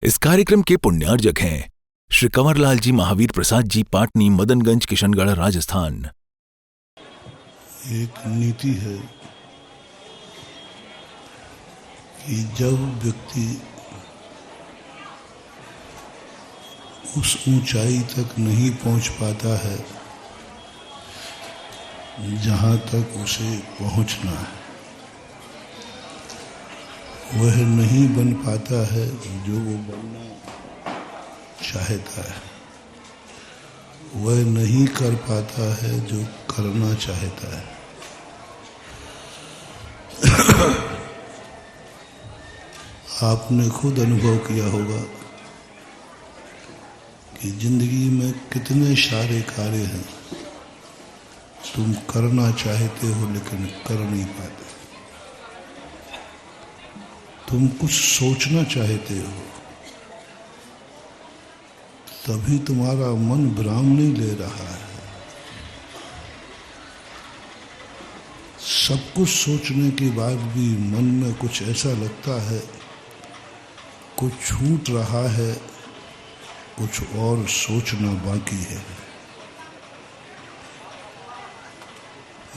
इस कार्यक्रम के पुण्यार्जक हैं श्री कंवरलाल जी महावीर प्रसाद जी, पाटनी, मदनगंज, किशनगढ़, राजस्थान। एक नीति है कि जब व्यक्ति उस ऊंचाई तक नहीं पहुंच पाता है जहां तक उसे पहुंचना है, वह नहीं बन पाता है जो वो बनना चाहता है, वह नहीं कर पाता है जो करना चाहता है। आपने खुद अनुभव किया होगा कि जिंदगी में कितने सारे कार्य हैं तुम करना चाहते हो लेकिन कर नहीं पाते। तुम कुछ सोचना चाहते हो, तभी तुम्हारा मन विराम नहीं ले रहा है। सब कुछ सोचने के बाद भी मन में कुछ ऐसा लगता है कुछ छूट रहा है, कुछ और सोचना बाकी है।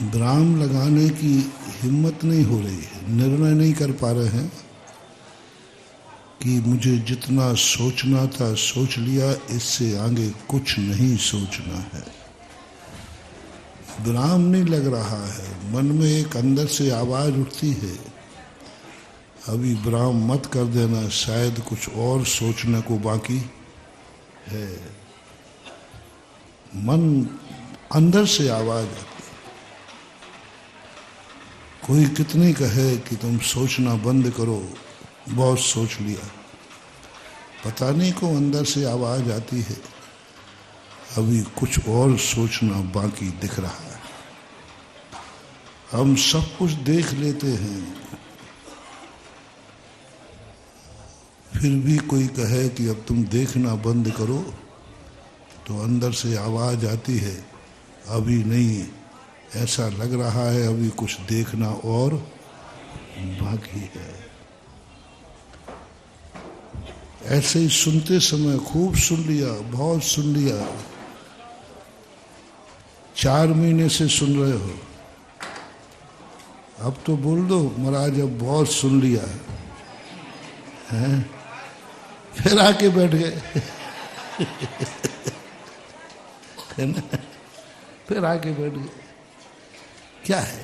विराम लगाने की हिम्मत नहीं हो रही है, निर्णय नहीं कर पा रहे हैं कि मुझे जितना सोचना था सोच लिया, इससे आगे कुछ नहीं सोचना है। विराम नहीं लग रहा है। मन में एक अंदर से आवाज उठती है, अभी विराम मत कर देना, शायद कुछ और सोचने को बाकी है। मन अंदर से आवाज आती है। कोई कितनी कहे कि तुम सोचना बंद करो, बहुत सोच लिया, पता नहीं को अंदर से आवाज आती है, अभी कुछ और सोचना बाकी दिख रहा है। हम सब कुछ देख लेते हैं, फिर भी कोई कहे कि अब तुम देखना बंद करो, तो अंदर से आवाज आती है, अभी नहीं, ऐसा लग रहा है अभी कुछ देखना और बाकी है। ऐसे ही सुनते समय खूब सुन लिया, बहुत सुन लिया, 4 महीने से सुन रहे हो, अब तो बोल दो महाराज अब बहुत सुन लिया है, फिर आके बैठ गए है ना, फिर आके बैठ गए। क्या है,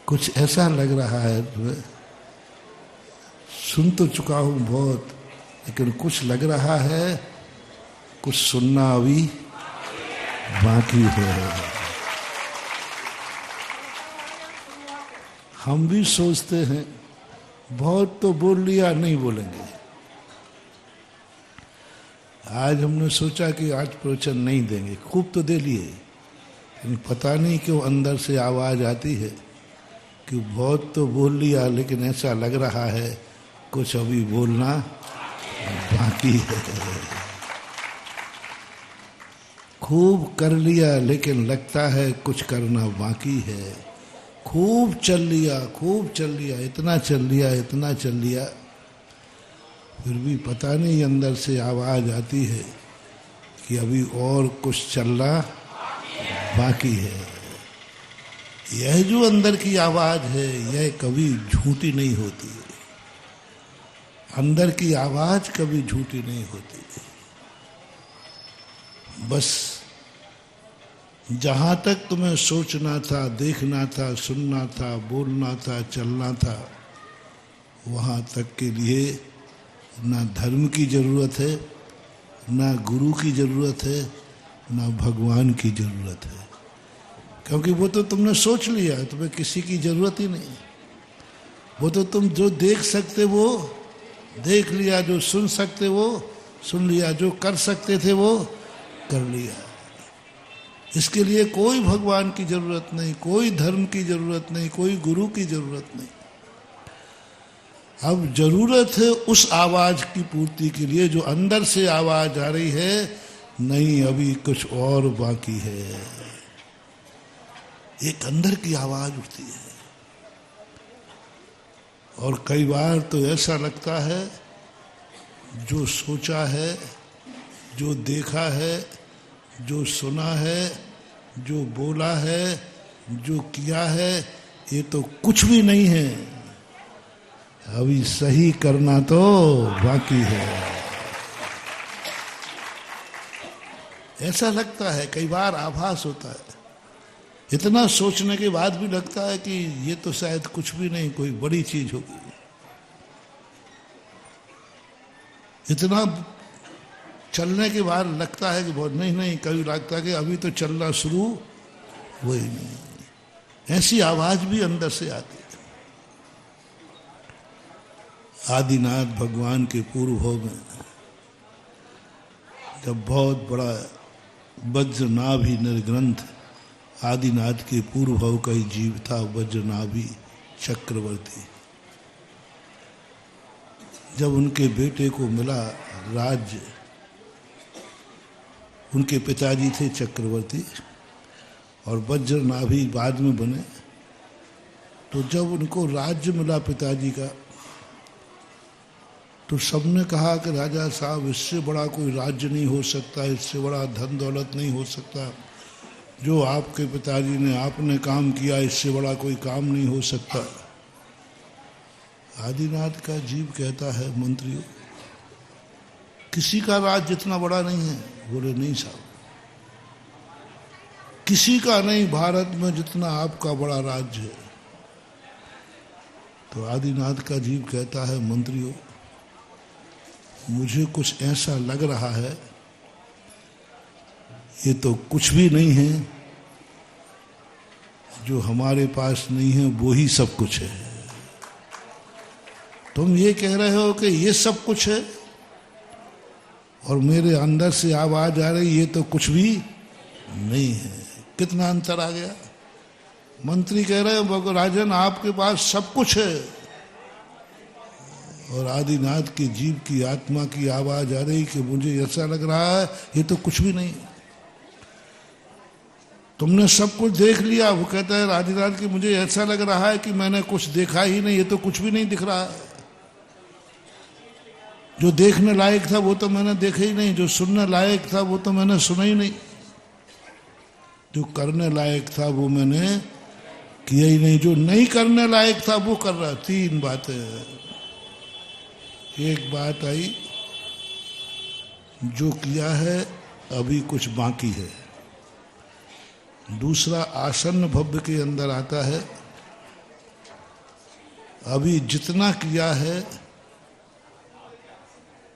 कुछ ऐसा लग रहा है तुम्हें, सुन तो चुका हूं बहुत, लेकिन कुछ लग रहा है कुछ सुनना अभी बाकी है। हम भी सोचते हैं बहुत तो बोल लिया, नहीं बोलेंगे। आज हमने सोचा कि आज प्रवचन नहीं देंगे, खूब तो दे लिए, लेकिन पता नहीं क्यों अंदर से आवाज आती है कि बहुत तो बोल लिया, लेकिन ऐसा लग रहा है कुछ अभी बोलना बाकी है। खूब कर लिया लेकिन लगता है कुछ करना बाकी है। खूब चल लिया, खूब चल लिया, इतना चल लिया, इतना चल लिया, फिर भी पता नहीं अंदर से आवाज आती है कि अभी और कुछ चलना बाकी है। यह जो अंदर की आवाज है यह कभी झूठी नहीं होती है। अंदर की आवाज कभी झूठी नहीं होती है। बस जहां तक तुम्हें सोचना था, देखना था, सुनना था, बोलना था, चलना था, वहां तक के लिए ना धर्म की जरूरत है, ना गुरु की जरूरत है, ना भगवान की जरूरत है, क्योंकि वो तो तुमने सोच लिया, तुम्हें किसी की जरूरत ही नहीं। वो तो तुम जो देख सकते वो देख लिया, जो सुन सकते वो सुन लिया, जो कर सकते थे वो कर लिया। इसके लिए कोई भगवान की जरूरत नहीं, कोई धर्म की जरूरत नहीं, कोई गुरु की जरूरत नहीं। अब जरूरत है उस आवाज की पूर्ति के लिए जो अंदर से आवाज आ रही है, नहीं अभी कुछ और बाकी है। एक अंदर की आवाज उठती है, और कई बार तो ऐसा लगता है जो सोचा है, जो देखा है, जो सुना है, जो बोला है, जो किया है, ये तो कुछ भी नहीं है, अभी सही करना तो बाकी है। ऐसा लगता है, कई बार आभास होता है, इतना सोचने के बाद भी लगता है कि ये तो शायद कुछ भी नहीं, कोई बड़ी चीज होगी। इतना चलने के बाद लगता है कि बहुत नहीं, कभी लगता है कि अभी तो चलना शुरू हुआ ही नहीं। ऐसी आवाज भी अंदर से आती है। आदिनाथ भगवान के पूर्व भाव में जब बहुत बड़ा वज्रनाभि निर्ग्रंथ आदिनाथ के पूर्व भाव का ही जीव था, वज्रनाभि चक्रवर्ती, जब उनके बेटे को मिला राज्य, उनके पिताजी थे चक्रवर्ती और वज्रनाभि बाद में बने, तो जब उनको राज्य मिला पिताजी का, तो सबने कहा कि राजा साहब इससे बड़ा कोई राज्य नहीं हो सकता, इससे बड़ा धन दौलत नहीं हो सकता, जो आपके पिताजी ने आपने काम किया इससे बड़ा कोई काम नहीं हो सकता। आदिनाथ का जीव कहता है, मंत्रियों किसी का राज्य इतना बड़ा नहीं है। बोले नहीं साहब, किसी का नहीं, भारत में जितना आपका बड़ा राज्य है। तो आदिनाथ का जीव कहता है, मंत्रियों मुझे कुछ ऐसा लग रहा है ये तो कुछ भी नहीं है, जो हमारे पास नहीं है वो ही सब कुछ है। तुम ये कह रहे हो कि ये सब कुछ है और मेरे अंदर से आवाज आ रही ये तो कुछ भी नहीं है। कितना अंतर आ गया। मंत्री कह रहे हो राजन आपके पास सब कुछ है, और आदिनाथ के जीव की आत्मा की आवाज आ रही कि मुझे ऐसा लग रहा है ये तो कुछ भी नहीं। तुमने सब कुछ देख लिया। वो कहता है आदिनाथ की मुझे ऐसा लग रहा है कि मैंने कुछ देखा ही नहीं, ये तो कुछ भी नहीं दिख रहा है। जो देखने लायक था वो तो मैंने देखा ही नहीं, जो सुनने लायक था वो तो मैंने सुना ही नहीं, जो करने लायक था वो मैंने किया ही नहीं, जो नहीं करने लायक था वो कर रहा। तीन बातें। एक बात आई, जो किया है अभी कुछ बाकी है। दूसरा आसन्न भव्य के अंदर आता है, अभी जितना किया है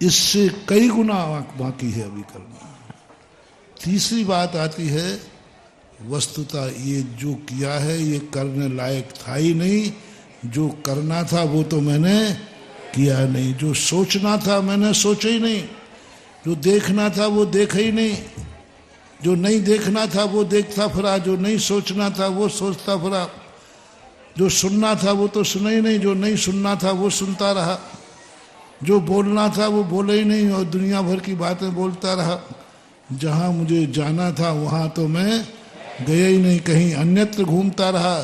इससे कई गुना बाकी है अभी करना। तीसरी बात आती है, वस्तुतः ये जो किया है ये करने लायक था ही नहीं, जो करना था वो तो मैंने किया नहीं, जो सोचना था मैंने सोचा ही नहीं, जो देखना था वो देखा ही नहीं, जो नहीं देखना था वो देखता फिरा, जो नहीं सोचना था वो सोचता फिरा, जो सुनना था वो तो सुना ही नहीं, जो नहीं सुनना था वो सुनता रहा, जो बोलना था वो बोला ही नहीं और दुनिया भर की बातें बोलता रहा। जहाँ मुझे जाना था वहाँ तो मैं गया ही नहीं, कहीं अन्यत्र घूमता रहा।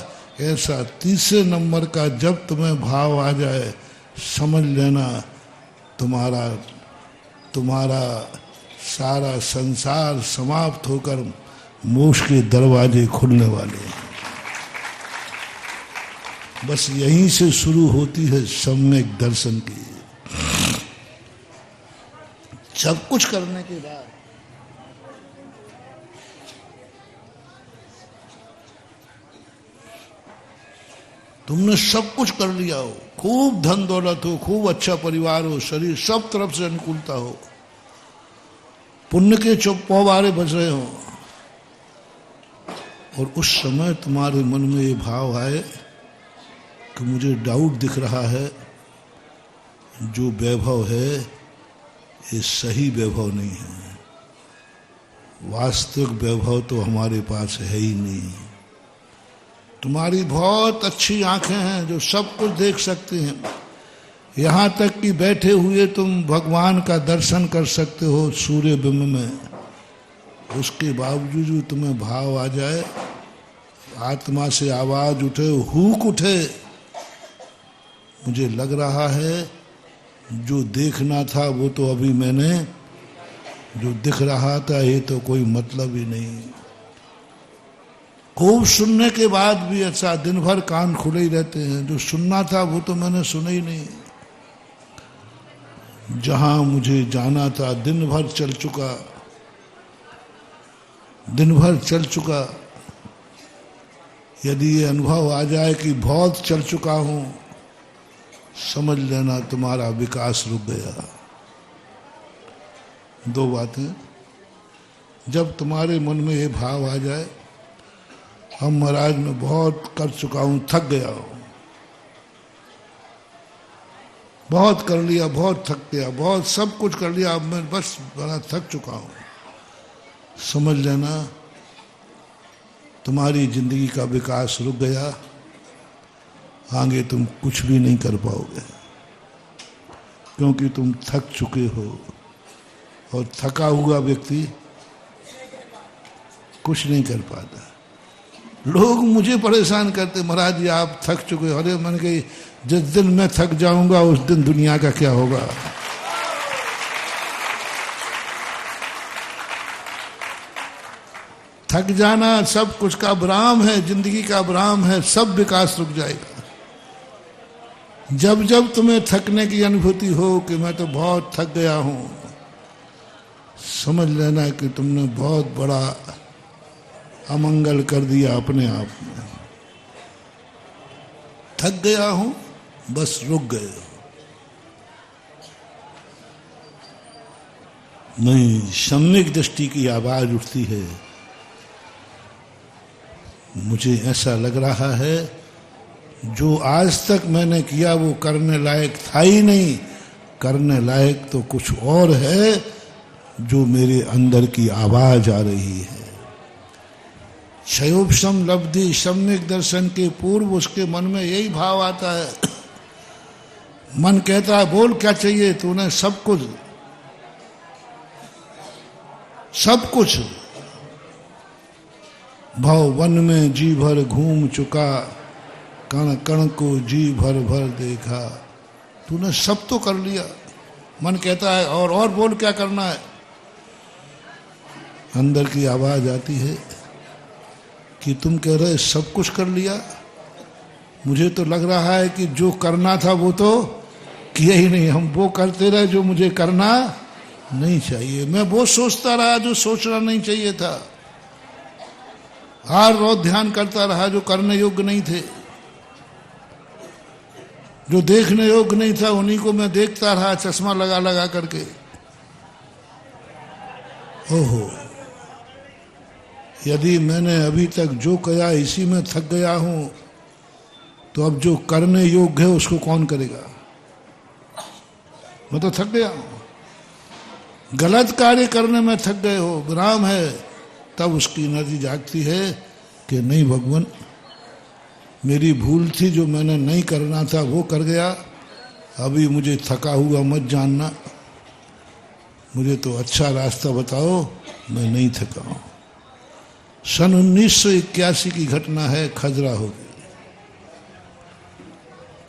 ऐसा तीसरे नंबर का जब तुम्हें भाव आ जाए, समझ लेना तुम्हारा सारा संसार समाप्त होकर मोक्ष के दरवाजे खुलने वाले हैं। बस यहीं से शुरू होती है सम्यक दर्शन की। सब कुछ करने के बाद तुमने सब कुछ कर लिया हो, खूब धन दौलत हो, खूब अच्छा परिवार हो, शरीर सब तरफ से अनुकूलता हो, पुण्य के चौपारे बज रहे हो, और उस समय तुम्हारे मन में ये भाव आए कि मुझे डाउट दिख रहा है, जो वैभव है ये सही वैभव नहीं है, वास्तविक वैभव तो हमारे पास है ही नहीं। तुम्हारी बहुत अच्छी आंखें हैं जो सब कुछ देख सकती हैं, यहाँ तक कि बैठे हुए तुम भगवान का दर्शन कर सकते हो सूर्य बिंब में, उसके बावजूद तुम्हें भाव आ जाए, आत्मा से आवाज उठे, हुक उठे, मुझे लग रहा है जो देखना था वो तो अभी मैंने, जो दिख रहा था ये तो कोई मतलब ही नहीं। खूब सुनने के बाद भी अच्छा दिन भर कान खुले ही रहते हैं, जो सुनना था वो तो मैंने सुना ही नहीं। जहां मुझे जाना था दिन भर चल चुका, दिन भर चल चुका। यदि ये अनुभव आ जाए कि बहुत चल चुका हूं, समझ लेना तुम्हारा विकास रुक गया। दो बातें, जब तुम्हारे मन में ये भाव आ जाए हम महाराज मैं बहुत कर चुका हूं, थक गया हूं, बहुत कर लिया, बहुत थक गया, बहुत सब कुछ कर लिया, अब मैं बस बड़ा थक चुका हूं, समझ लेना तुम्हारी जिंदगी का विकास रुक गया। आगे तुम कुछ भी नहीं कर पाओगे, क्योंकि तुम थक चुके हो। और थका हुआ व्यक्ति कुछ नहीं कर पाता। लोग मुझे परेशान करते, महाराज जी आप थक चुके हो। अरे मैंने कही जिस दिन मैं थक जाऊंगा उस दिन दुनिया का क्या होगा। थक जाना सब कुछ का विराम है, जिंदगी का विराम है, सब विकास रुक जाएगा। जब जब तुम्हें थकने की अनुभूति हो कि मैं तो बहुत थक गया हूं, समझ लेना कि तुमने बहुत बड़ा अमंगल कर दिया अपने आप में। थक गया हूं, बस रुक गए हो। नहीं, सम्यक दृष्टि की आवाज उठती है। मुझे ऐसा लग रहा है जो आज तक मैंने किया वो करने लायक था ही नहीं, करने लायक तो कुछ और है जो मेरे अंदर की आवाज आ रही है। क्षयोपशम लब्धि सम्यक दर्शन के पूर्व उसके मन में यही भाव आता है। मन कहता है बोल क्या चाहिए, तूने सब कुछ, सब कुछ भाव वन में जी भर घूम चुका, कण कण को जी भर भर देखा। तूने सब तो कर लिया। मन कहता है और बोल क्या करना है। अंदर की आवाज आती है कि तुम कह रहे सब कुछ कर लिया, मुझे तो लग रहा है कि जो करना था वो तो किया ही नहीं। हम वो करते रहे जो मुझे करना नहीं चाहिए। मैं वो सोचता रहा जो सोचना नहीं चाहिए था। हर रोज ध्यान करता रहा जो करने योग्य नहीं थे, जो देखने योग्य नहीं था उन्हीं को मैं देखता रहा चश्मा लगा लगा करके। ओहो, यदि मैंने अभी तक जो किया इसी में थक गया हूं, तो अब जो करने योग्य है उसको कौन करेगा। मैं तो थक गया हूं। गलत कार्य करने में थक गए हो, विराम है, तब उसकी एनर्जी जागती है कि नहीं भगवान मेरी भूल थी, जो मैंने नहीं करना था वो कर गया, अभी मुझे थका हुआ मत जानना, मुझे तो अच्छा रास्ता बताओ, मैं नहीं थका हूं। सन 1981 की घटना है, खजुराहो की।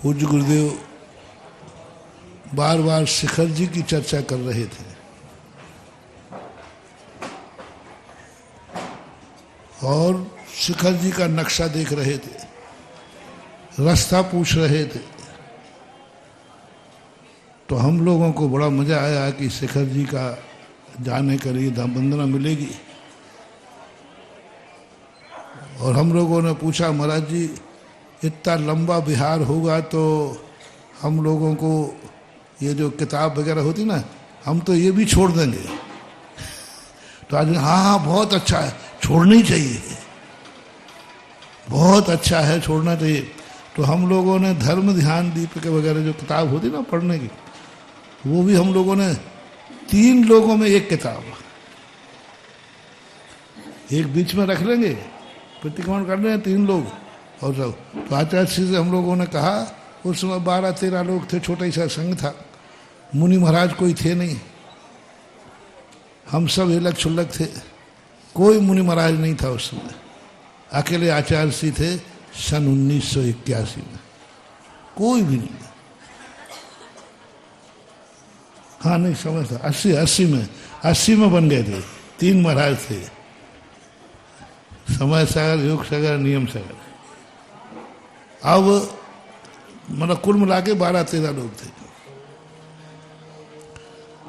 पूज्य गुरुदेव बार बार शिखर जी की चर्चा कर रहे थे और शिखर जी का नक्शा देख रहे थे, रास्ता पूछ रहे थे। तो हम लोगों को बड़ा मजा आया कि शिखर जी का जाने के लिए वंदना मिलेगी। और हम लोगों ने पूछा महाराज जी इतना लंबा बिहार होगा तो हम लोगों को ये जो किताब वगैरह होती ना, हम तो ये भी छोड़ देंगे। तो आज हाँ हाँ बहुत अच्छा है, छोड़नी चाहिए, बहुत अच्छा है, छोड़ना चाहिए। तो हम लोगों ने धर्म ध्यान दीपिक वगैरह जो किताब होती ना पढ़ने की, वो भी हम लोगों ने 3 लोगों में एक किताब, एक बीच में रख लेंगे, प्रतिक्रमण कर रहे हैं 3 लोग और सब। तो आचार्य श्री से हम लोगों ने कहा, उस समय 12-13 लोग थे, छोटा ही सा संघ था, मुनि महाराज कोई थे नहीं, हम सब हिलक छुल्लक थे, कोई मुनि महाराज नहीं था उस समय, अकेले आचार्य श्री थे सन 1981 में, कोई भी नहीं। हाँ नहीं समय था 80 में बन गए थे, 3 महाराज थे, समय सागर, योग सागर, नियम सागर। अब मतलब कुल मिला के 12-13 लोग थे।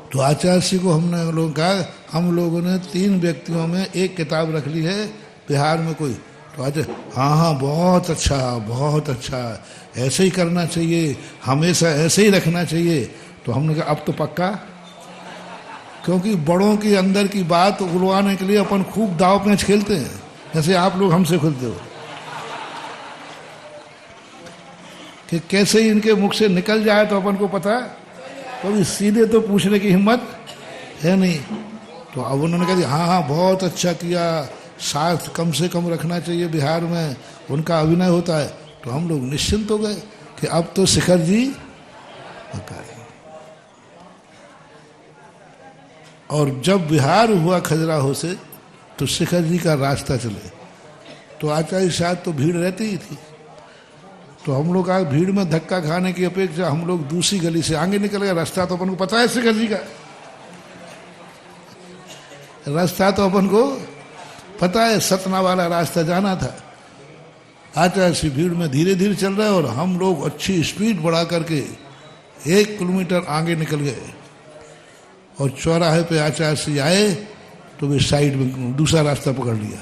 तो आचार्य जी को हमने लोग कहा, हम लोगों ने 3 व्यक्तियों में एक किताब रख ली है बिहार में कोई। तो आज हाँ बहुत अच्छा, ऐसे ही करना चाहिए, हमेशा ऐसे ही रखना चाहिए। तो हमने कहा अब तो पक्का, क्योंकि बड़ों के अंदर की बात उगलवाने के लिए अपन खूब दाव पेंच खेलते हैं, जैसे आप लोग हमसे खेलते हो कि कैसे ही इनके मुख से निकल जाए तो अपन को पता, कभी सीधे तो पूछने की हिम्मत है नहीं। तो अब उन्होंने कहा हाँ बहुत अच्छा किया, साथ कम से कम रखना चाहिए, बिहार में उनका अभिनय होता है। तो हम लोग निश्चिंत हो गए कि अब तो शिखर जी पक्का है। और जब बिहार हुआ खजुराहो से, तो शिखर जी का रास्ता चले, तो आचार्य शायद तो भीड़ रहती ही थी। तो हम लोग आज भीड़ में धक्का खाने की अपेक्षा हम लोग दूसरी गली से आगे निकल गए। रास्ता तो अपन को पता है शिखर जी का, रास्ता तो अपन को पता है, सतना वाला रास्ता जाना था। आचार्य श्री भीड़ में धीरे धीरे चल रहे और हम लोग अच्छी स्पीड बढ़ा करके 1 किलोमीटर आगे निकल गए। और चौराहे पे आचार्य श्री आए तो वे साइड में दूसरा रास्ता पकड़ लिया।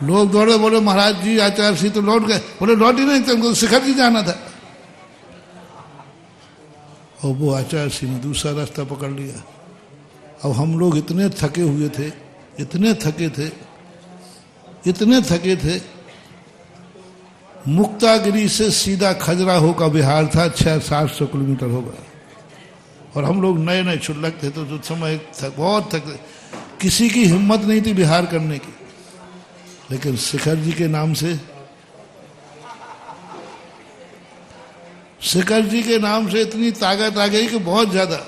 लोग दौड़े, बोले महाराज जी आचार्य श्री तो लौट गए। बोले लौट ही नहीं, तुमको शिखर जी जाना था। और वो आचार्य श्री ने दूसरा रास्ता पकड़ लिया। अब हम लोग इतने थके हुए थे, इतने थके थे, मुक्तागिरी से सीधा खजुराहो का बिहार था, 600-700 किलोमीटर होगा। और हम लोग नए छुल्लक थे, तो जो समय बहुत थके, किसी की हिम्मत नहीं थी बिहार करने की। लेकिन शिखर जी के नाम से, शिखर जी के नाम से इतनी ताकत आ गई कि बहुत ज्यादा।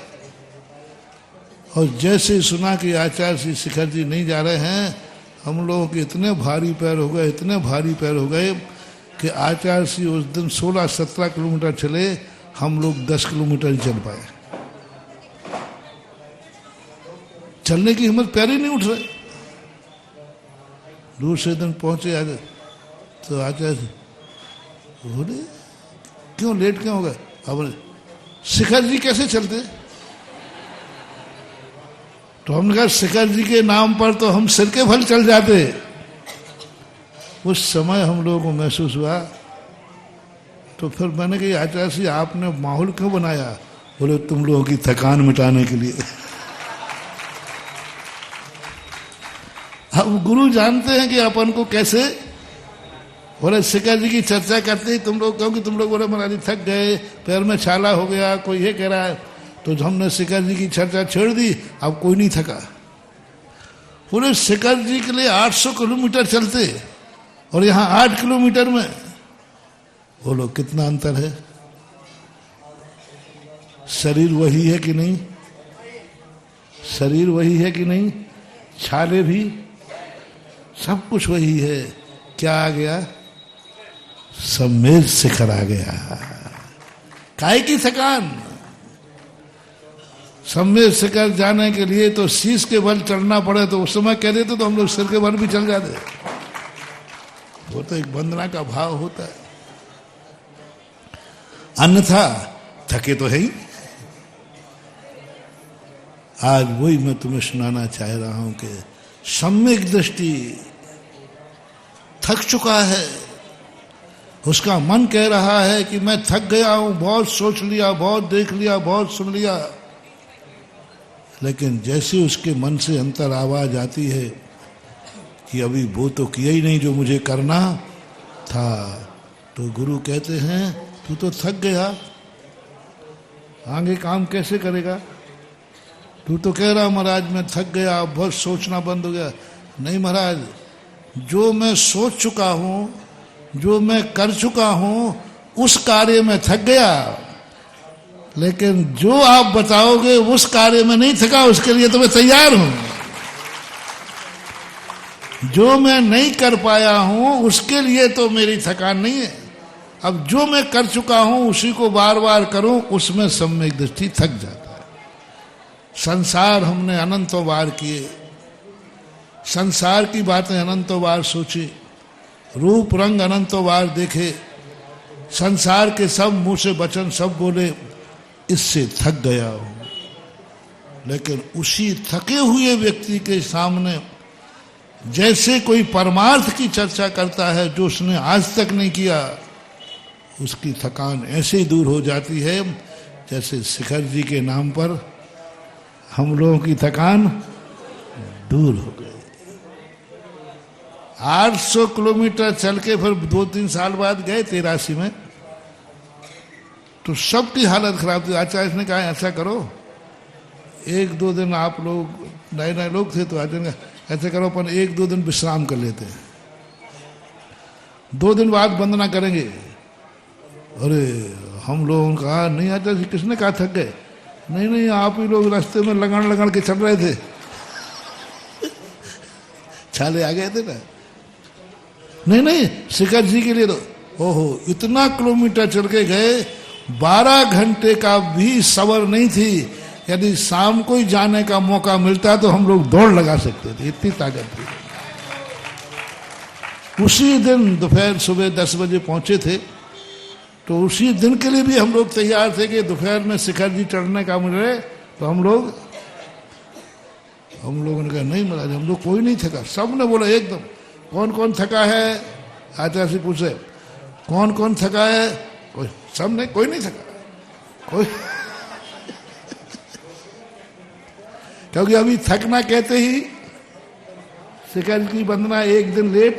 और जैसे सुना कि आचार्य श्री शिखर जी नहीं जा रहे हैं, हम लोगों के इतने भारी पैर हो गए कि आचार्य श्री उस दिन 16-17 किलोमीटर चले, हम लोग 10 किलोमीटर ही चल पाए। चलने की हिम्मत, पैर ही नहीं उठ रहे। दूसरे दिन पहुंचे आज, तो आचार्य बोले क्यों लेट क्यों हो गए? अब शिखर जी कैसे चलते? तो हमने कहा शिखर जी के नाम पर तो हम सिर के बल चल जाते। उस समय हम लोगों को महसूस हुआ। तो फिर मैंने कहा आचार्य जी आपने माहौल क्यों बनाया? बोले तुम लोगों की थकान मिटाने के लिए। अब गुरु जानते हैं कि अपन को कैसे। बोले शिखर जी की चर्चा करते ही तुम लोग, क्योंकि तुम लोग बोले महाराज थक गए, पैर में छाला हो गया, कोई ये कह रहा है, तो हमने शिखर जी की चर्चा छोड़ दी। अब कोई नहीं थका। बोले शिखर जी के लिए 800 किलोमीटर चलते और यहाँ 8 किलोमीटर में, बोलो कितना अंतर है। शरीर वही है कि नहीं? शरीर वही है कि नहीं? छाले भी, सब कुछ वही है। क्या आ गया? सम्मेद शिखर आ गया। काहे की थकान? सम्मेद शिखर जाने के लिए तो शीश के बल चढ़ना पड़े, तो उस समय कह देते तो हम लोग सिर के बल भी चल जाते। वो तो एक वंदना का भाव होता है, अन्यथा थके तो है ही। आज वही मैं तुम्हें सुनाना चाह रहा हूं कि सम्यक दृष्टि थक चुका है, उसका मन कह रहा है कि मैं थक गया हूं, बहुत सोच लिया, बहुत देख लिया, बहुत सुन लिया। लेकिन जैसे उसके मन से अंतर आवाज आती है कि अभी वो तो किया ही नहीं जो मुझे करना था, तो गुरु कहते हैं तू तो थक गया, आगे काम कैसे करेगा? तू तो कह रहा महाराज मैं थक गया, बहुत सोचना बंद हो गया। नहीं महाराज, जो मैं सोच चुका हूं, जो मैं कर चुका हूं, उस कार्य में थक गया, लेकिन जो आप बताओगे उस कार्य में नहीं थका, उसके लिए तो मैं तैयार हूं। जो मैं नहीं कर पाया हूं उसके लिए तो मेरी थकान नहीं है। अब जो मैं कर चुका हूं उसी को बार बार करूं, उसमें सम्यक दृष्टि थक जाता है। संसार हमने अनंतों बार किए, संसार की बातें अनंतों बार सोची, रूप रंग अनंतों बार देखे, संसार के सब मुंह से वचन सब बोले, इससे थक गया हूं। लेकिन उसी थके हुए व्यक्ति के सामने जैसे कोई परमार्थ की चर्चा करता है जो उसने आज तक नहीं किया, उसकी थकान ऐसे ही दूर हो जाती है जैसे शिखर जी के नाम पर हम लोगों की थकान दूर हो गई। 800 किलोमीटर चल के फिर 2-3 साल बाद गए 83 में, तो सबकी हालत खराब थी। आचार्य ने कहा ऐसा करो, 1-2 दिन आप लोग नए नए लोग थे तो आचार्य ऐसा करो अपन 1-2 दिन विश्राम कर लेते हैं, 2 दिन बाद वंदना करेंगे। अरे हम लोगों ने कहा नहीं आचार्य, किसने कहा थक गए? नहीं नहीं, आप ही लोग रास्ते में लगन के चल रहे थे, छाले आ गए थे ना। नहीं नहीं, शिखर जी के लिए तो ओहो इतना किलोमीटर चल के गए, 12 घंटे का भी सबर नहीं थी। यदि शाम को ही जाने का मौका मिलता तो हम लोग दौड़ लगा सकते थे, इतनी ताकत थी। उसी दिन दोपहर सुबह 10 बजे पहुंचे थे, तो उसी दिन के लिए भी हम लोग तैयार थे कि दोपहर में शिखर जी चढ़ने का मिले तो हम लोगों ने कहा नहीं महाराज, हम लोग कोई नहीं थका। सब ने बोला एकदम, कौन कौन थका है? आचार्य से पूछे कौन कौन थका है? कोई, सब ने, कोई नहीं थका, कोई क्योंकि अभी थकना कहते ही शिखर की वंदना 1 दिन लेट,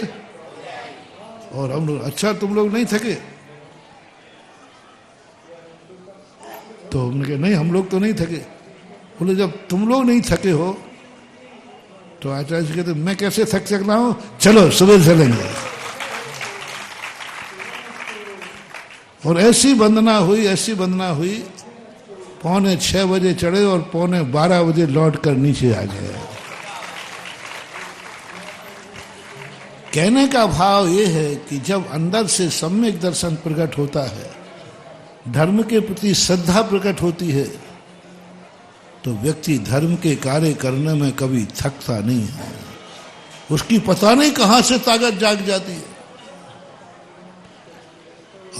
और हम लोग अच्छा तुम लोग नहीं थके? तो हमने कहा नहीं हम लोग तो नहीं थके। बोले जब तुम लोग नहीं थके हो तो आचार्य जी कहते मैं कैसे थक सकता हूं, चलो सुबह चलेंगे। और ऐसी वंदना हुई, ऐसी वंदना हुई, 6:45 बजे चढ़े और 12:15 बजे लौट कर नीचे आ गए। कहने का भाव ये है कि जब अंदर से सम्यक दर्शन प्रकट होता है, धर्म के प्रति श्रद्धा प्रकट होती है, तो व्यक्ति धर्म के कार्य करने में कभी थकता नहीं है। उसकी पता नहीं कहां से ताकत जाग जाती है।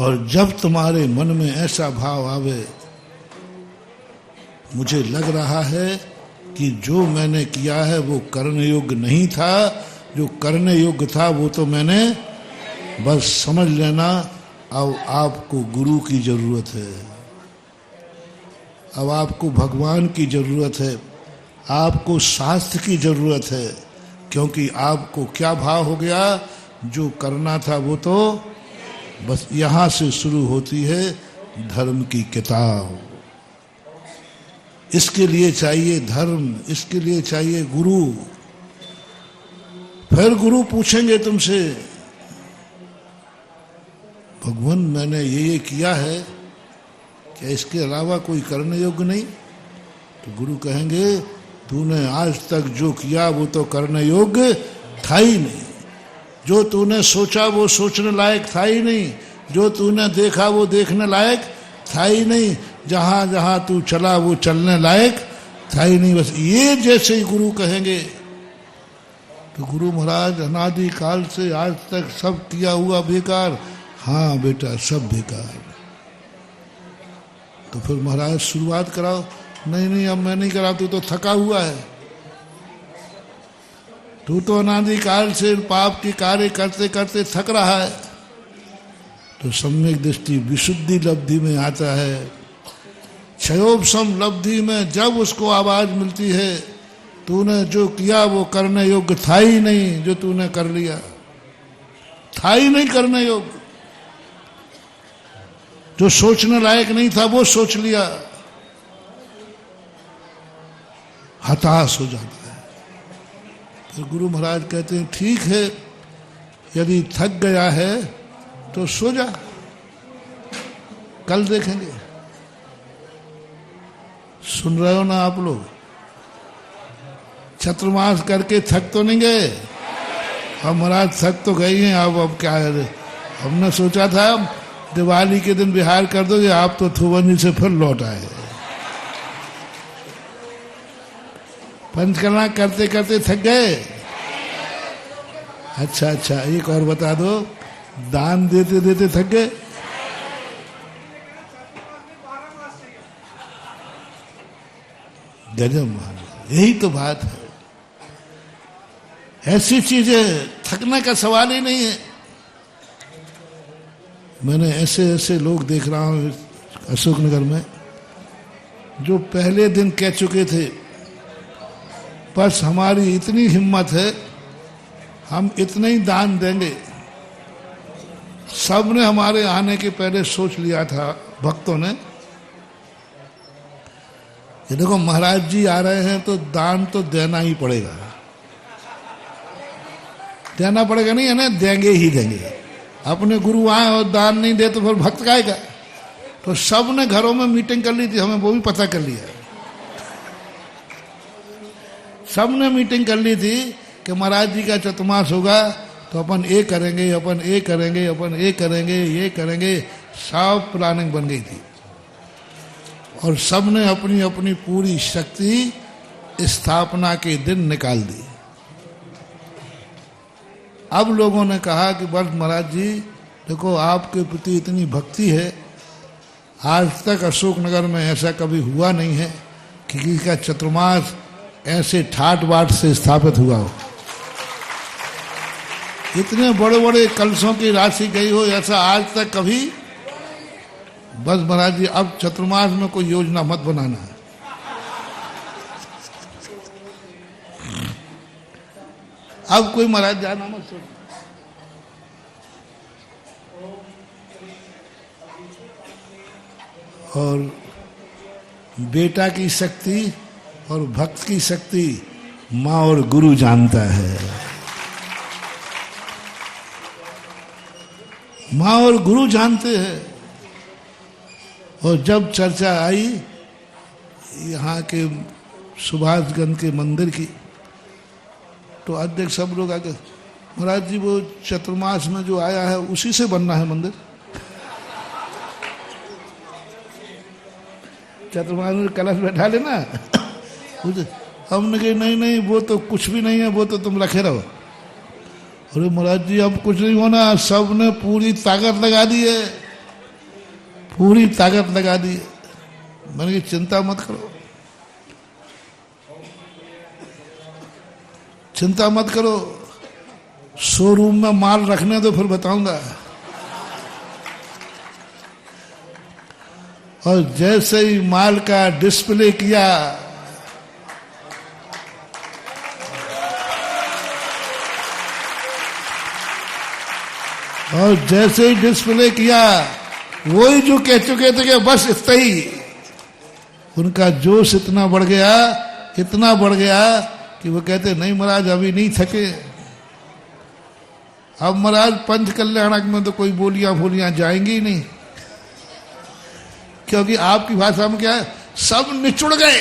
और जब तुम्हारे मन में ऐसा भाव आवे, मुझे लग रहा है कि जो मैंने किया है वो करने योग्य नहीं था, जो करने योग्य था वो तो मैंने, बस समझ लेना अब आपको गुरु की जरूरत है, अब आपको भगवान की जरूरत है, आपको शास्त्र की जरूरत है। क्योंकि आपको क्या भाव हो गया, जो करना था वो तो बस यहां से शुरू होती है धर्म की किताब। इसके लिए चाहिए धर्म, इसके लिए चाहिए गुरु। फिर गुरु पूछेंगे तुमसे भगवान मैंने ये किया है, क्या इसके अलावा कोई करने योग्य नहीं? तो गुरु कहेंगे तूने आज तक जो किया वो तो करने योग्य था ही नहीं, जो तूने सोचा वो सोचने लायक था ही नहीं, जो तूने देखा वो देखने लायक था ही नहीं, जहां जहां तू चला वो चलने लायक था ही नहीं। बस ये जैसे ही गुरु कहेंगे तो गुरु महाराज अनादि काल से आज तक सब किया हुआ बेकार। हाँ बेटा सब बेकार। तो फिर महाराज शुरुआत कराओ। नहीं नहीं अब मैं नहीं करा, तू तो थका हुआ है, तू तो अनादि काल से पाप के कार्य करते करते थक रहा है। तो सम्यक दृष्टि विशुद्धि लब्धि में आता है। क्षयोपशम लब्धि में जब उसको आवाज मिलती है तूने जो किया वो करने योग्य था ही नहीं, जो तूने कर लिया था ही नहीं करने योग्य, जो सोचने लायक नहीं था वो सोच लिया, हताश हो जाता है। फिर गुरु महाराज कहते हैं ठीक है, यदि थक गया है तो सो जा, कल देखेंगे। सुन रहे हो ना आप लोग? छत्रमास करके थक तो नहीं गए? अब महाराज थक तो गई हैं। अब क्या है, हमने सोचा था दिवाली के दिन विहार कर दोगे आप तो थुवनी से फिर लौट आए। पंचकर्मा करते करते थक गए। अच्छा अच्छा, एक और बता दो, दान देते देते थक गए? गजब महाराज, यही तो बात है। ऐसी चीजें थकने का सवाल ही नहीं है। मैंने ऐसे ऐसे लोग देख रहा हूं अशोकनगर में जो पहले दिन कह चुके थे बस हमारी इतनी हिम्मत है, हम इतने ही दान देंगे। सबने हमारे आने के पहले सोच लिया था भक्तों ने कि देखो महाराज जी आ रहे हैं तो दान तो देना ही पड़ेगा। देना पड़ेगा नहीं है ना, देंगे ही देंगे। अपने गुरु आए और दान नहीं दे तो फिर भक्त गाएगा। तो सबने घरों में मीटिंग कर ली थी, हमें वो भी पता कर लिया। सबने मीटिंग कर ली थी कि महाराज जी का चतुर्मास होगा तो अपन ये करेंगे, अपन ये करेंगे, अपन ये करेंगे, ये करेंगे। सब प्लानिंग बन गई थी और सबने अपनी अपनी पूरी शक्ति स्थापना के दिन निकाल दी। अब लोगों ने कहा कि बस महाराज जी देखो आपके प्रति इतनी भक्ति है, आज तक अशोकनगर में ऐसा कभी हुआ नहीं है कि किसी का चतुर्मास ऐसे ठाट बाट से स्थापित हुआ हो। इतने बड़े बड़े कलशों की राशि गई हो ऐसा आज तक कभी। बस महाराज जी अब चतुर्मास में कोई योजना मत बनाना है। अब कोई महाराज जाना मत सोच। और बेटा की शक्ति और भक्त की शक्ति माँ और गुरु जानता है। माँ और गुरु जानते हैं। और जब चर्चा आई यहाँ के सुभाषगंज के मंदिर की तो अध्यक्ष सब लोग आगे, महाराज जी वो चतुर्मास में जो आया है उसी से बनना है मंदिर। चतुर्मास में कलश बैठा लेना। हमने कहा नहीं नहीं वो तो कुछ भी नहीं है, वो तो तुम रखे रहो। अरे महाराज जी अब कुछ नहीं होना, सबने पूरी ताकत लगा दी है, पूरी ताकत लगा दी है। मैंने कहा चिंता मत करो, चिंता मत करो, शोरूम में माल रखने दो फिर बताऊंगा। और जैसे ही माल का डिस्प्ले किया और जैसे ही डिस्प्ले किया वही जो कह चुके थे कि बस इतना ही, उनका जोश इतना बढ़ गया, इतना बढ़ गया कि वो कहते नहीं महाराज अभी नहीं थके। अब महाराज पंच कल्याणक में तो कोई बोलियां फोलियां जाएंगी ही नहीं, क्योंकि आपकी भाषा में क्या है, सब निचुड़ गए।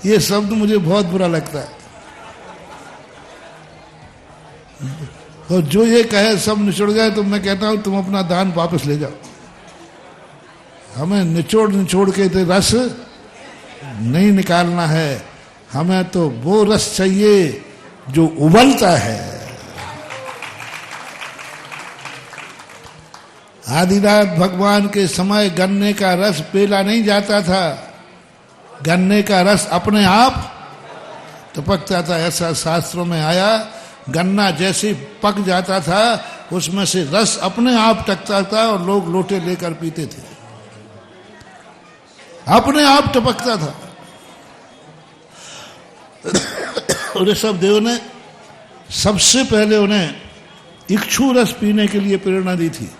ये शब्द मुझे बहुत बुरा लगता है। और जो ये कहे सब निचुड़ गए तो मैं कहता हूं तुम अपना दान वापस ले जाओ। हमें निचोड़ निचोड़ के तो रस नहीं निकालना है, हमें तो वो रस चाहिए जो उबलता है। आदिनाथ भगवान के समय गन्ने का रस पेला नहीं जाता था, गन्ने का रस अपने आप टपकता था। ऐसा शास्त्रों में आया, गन्ना जैसे पक जाता था उसमें से रस अपने आप टपकता था और लोग लोटे लेकर पीते थे, अपने आप टपकता था। ऋषभ देव ने सबसे पहले उन्हें इक्षु रस पीने के लिए प्रेरणा दी थी।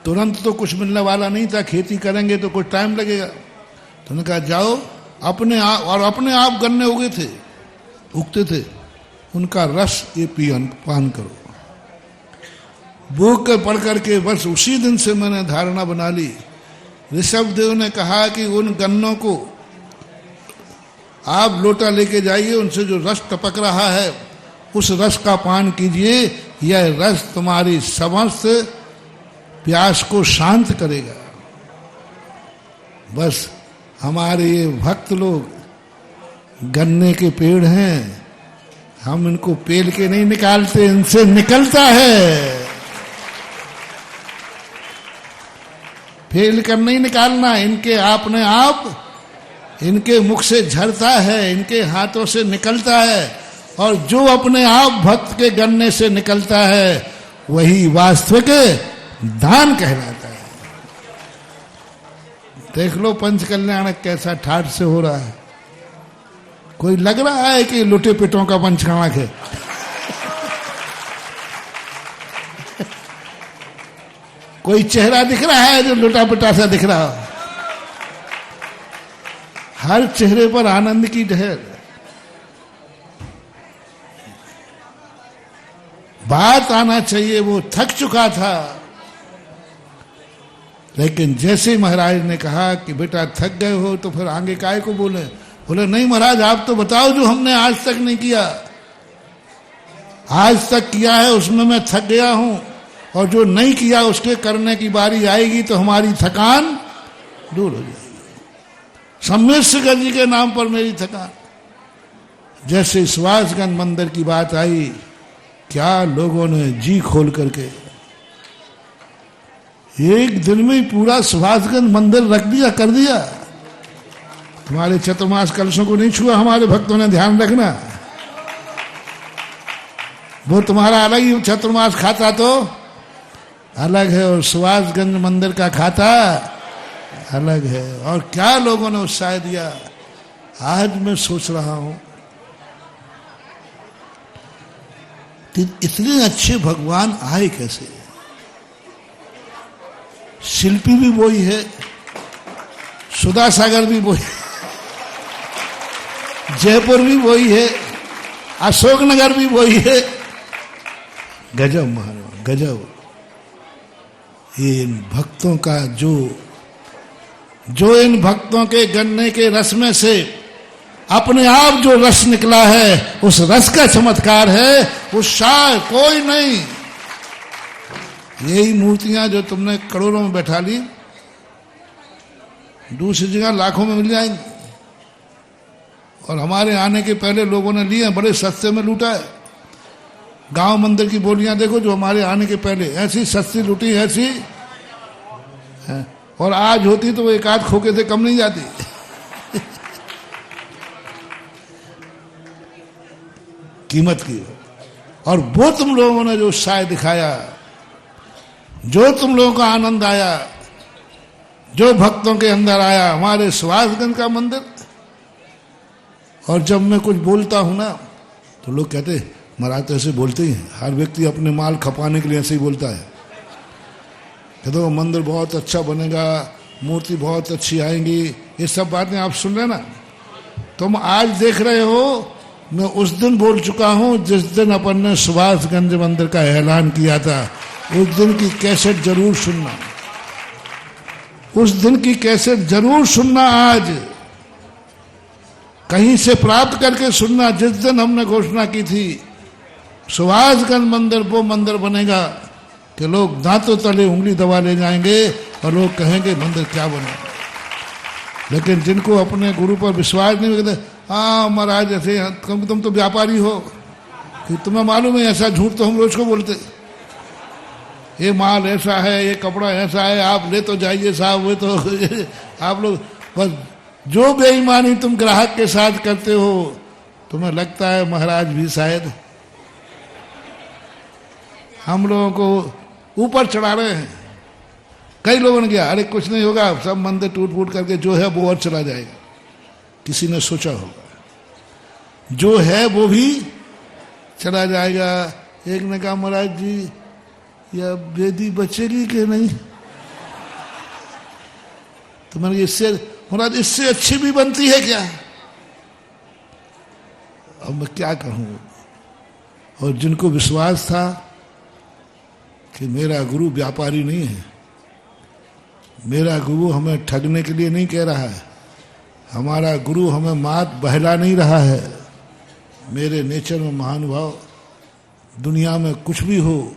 तुरंत तो कुछ मिलने वाला नहीं था, खेती करेंगे तो कुछ टाइम लगेगा। तो उन्होंने कहा जाओ अपने आप, और अपने आप गन्ने उगे थे, उगते थे, उनका रस ये पान करो। भूख कर पढ़ करके बस उसी दिन से मैंने धारणा बना ली। ऋषभ देव ने कहा कि उन गन्नों को आप लोटा लेके जाइए, उनसे जो रस टपक रहा है उस रस का पान कीजिए। यह रस तुम्हारी समस्त प्यास को शांत करेगा। बस हमारे ये भक्त लोग गन्ने के पेड़ हैं, हम इनको पेल के नहीं निकालते, इनसे निकलता है। फेल कर नहीं निकालना, इनके आपने आप इनके मुख से झरता है, इनके हाथों से निकलता है। और जो अपने आप भक्त के गन्ने से निकलता है वही वास्तविक दान कहलाता है। देख लो पंच कल्याण कैसा ठाठ से हो रहा है। कोई लग रहा है कि लुटे पिटों का पंचकर्णक है? कोई चेहरा दिख रहा है जो लुटा पिटा सा दिख रहा हो? हर चेहरे पर आनंद की ढेर। बात आना चाहिए, वो थक चुका था। लेकिन जैसे महाराज ने कहा कि बेटा थक गए हो तो फिर आगे काहे को बोले? बोले नहीं महाराज, आप तो बताओ जो हमने आज तक नहीं किया। आज तक किया है उसमें मैं थक गया हूं, और जो नहीं किया उसके करने की बारी आएगी तो हमारी थकान दूर हो जाएगी। सम्मेश्वर जी के नाम पर मेरी थकान। जैसे सुभाषगंज मंदिर की बात आई, क्या लोगों ने जी खोल करके एक दिन में ही पूरा सुभाषगंज मंदिर रख दिया, कर दिया। तुम्हारे चतुर्मास कलशों को नहीं छुआ हमारे भक्तों ने, ध्यान रखना। वो तुम्हारा अलग ही चतुर्मास खाता तो अलग है, और सुभाषगंज मंदिर का खाता अलग है। और क्या लोगों ने उत्साह दिया। आज मैं सोच रहा हूं कि इतने अच्छे भगवान आए कैसे। शिल्पी भी वही है, सुधा सागर भी वही, जयपुर भी वही है, अशोकनगर भी वही है। गजब महाराज, गजब। ये इन भक्तों का जो इन भक्तों के गन्ने के रस में से अपने आप जो रस निकला है, उस रस का चमत्कार है। उस शायद कोई नहीं। यही मूर्तियां जो तुमने करोड़ों में बैठा ली, दूसरी जगह लाखों में मिल जाएंगी। और हमारे आने के पहले लोगों ने लिए, बड़े सस्ते में लूटा है। गांव मंदिर की बोलियां देखो जो हमारे आने के पहले ऐसी सस्ती लूटी, ऐसी है। और आज होती तो वो एक आध खोके से कम नहीं जाती। कीमत की। और वो तुम लोगों ने जो उत्साह दिखाया, जो तुम लोगों का आनंद आया, जो भक्तों के अंदर आया, हमारे सुभाषगंज का मंदिर। और जब मैं कुछ बोलता हूं ना तो लोग कहते महाराज तो ऐसे बोलते ही हैं। हर व्यक्ति अपने माल खपाने के लिए ऐसे ही बोलता है। कहते वो मंदिर बहुत अच्छा बनेगा, मूर्ति बहुत अच्छी आएंगी, ये सब बातें आप सुन रहे ना। तुम आज देख रहे हो, मैं उस दिन बोल चुका हूं जिस दिन अपन ने सुभाषगंज मंदिर का ऐलान किया था। उस दिन की कैसेट जरूर सुनना, उस दिन की कैसेट जरूर सुनना। आज कहीं से प्राप्त करके सुनना। जिस दिन हमने घोषणा की थी सुभाषगंज मंदिर वो मंदिर बनेगा कि लोग दांतों तले उंगली दबा ले जाएंगे और लोग कहेंगे मंदिर क्या बना। लेकिन जिनको अपने गुरु पर विश्वास नहीं, कहते हाँ महाराज ऐसे तुम तो व्यापारी हो, कि तुम्हें मालूम है ऐसा झूठ तो हम रोज को बोलते। ये माल ऐसा है, ये कपड़ा ऐसा है, आप ले तो जाइए साहब। वो तो आप लोग बस जो बेईमानी तुम ग्राहक के साथ करते हो, तुम्हें लगता है महाराज भी शायद हम लोगों को ऊपर चढ़ा रहे हैं। कई लोगों ने किया, अरे कुछ नहीं होगा, सब मंदिर टूट फूट करके जो है वो और चला जाएगा। किसी ने सोचा होगा जो है वो भी चला जाएगा। एक ने कहा महाराज जी या वेदी बचेगी कि नहीं? तो मैंने इससे महाराज इससे अच्छी भी बनती है क्या? अब मैं क्या कहूं। और जिनको विश्वास था कि मेरा गुरु व्यापारी नहीं है, मेरा गुरु हमें ठगने के लिए नहीं कह रहा है, हमारा गुरु हमें मात बहला नहीं रहा है। मेरे नेचर में महानुभाव, दुनिया में कुछ भी हो,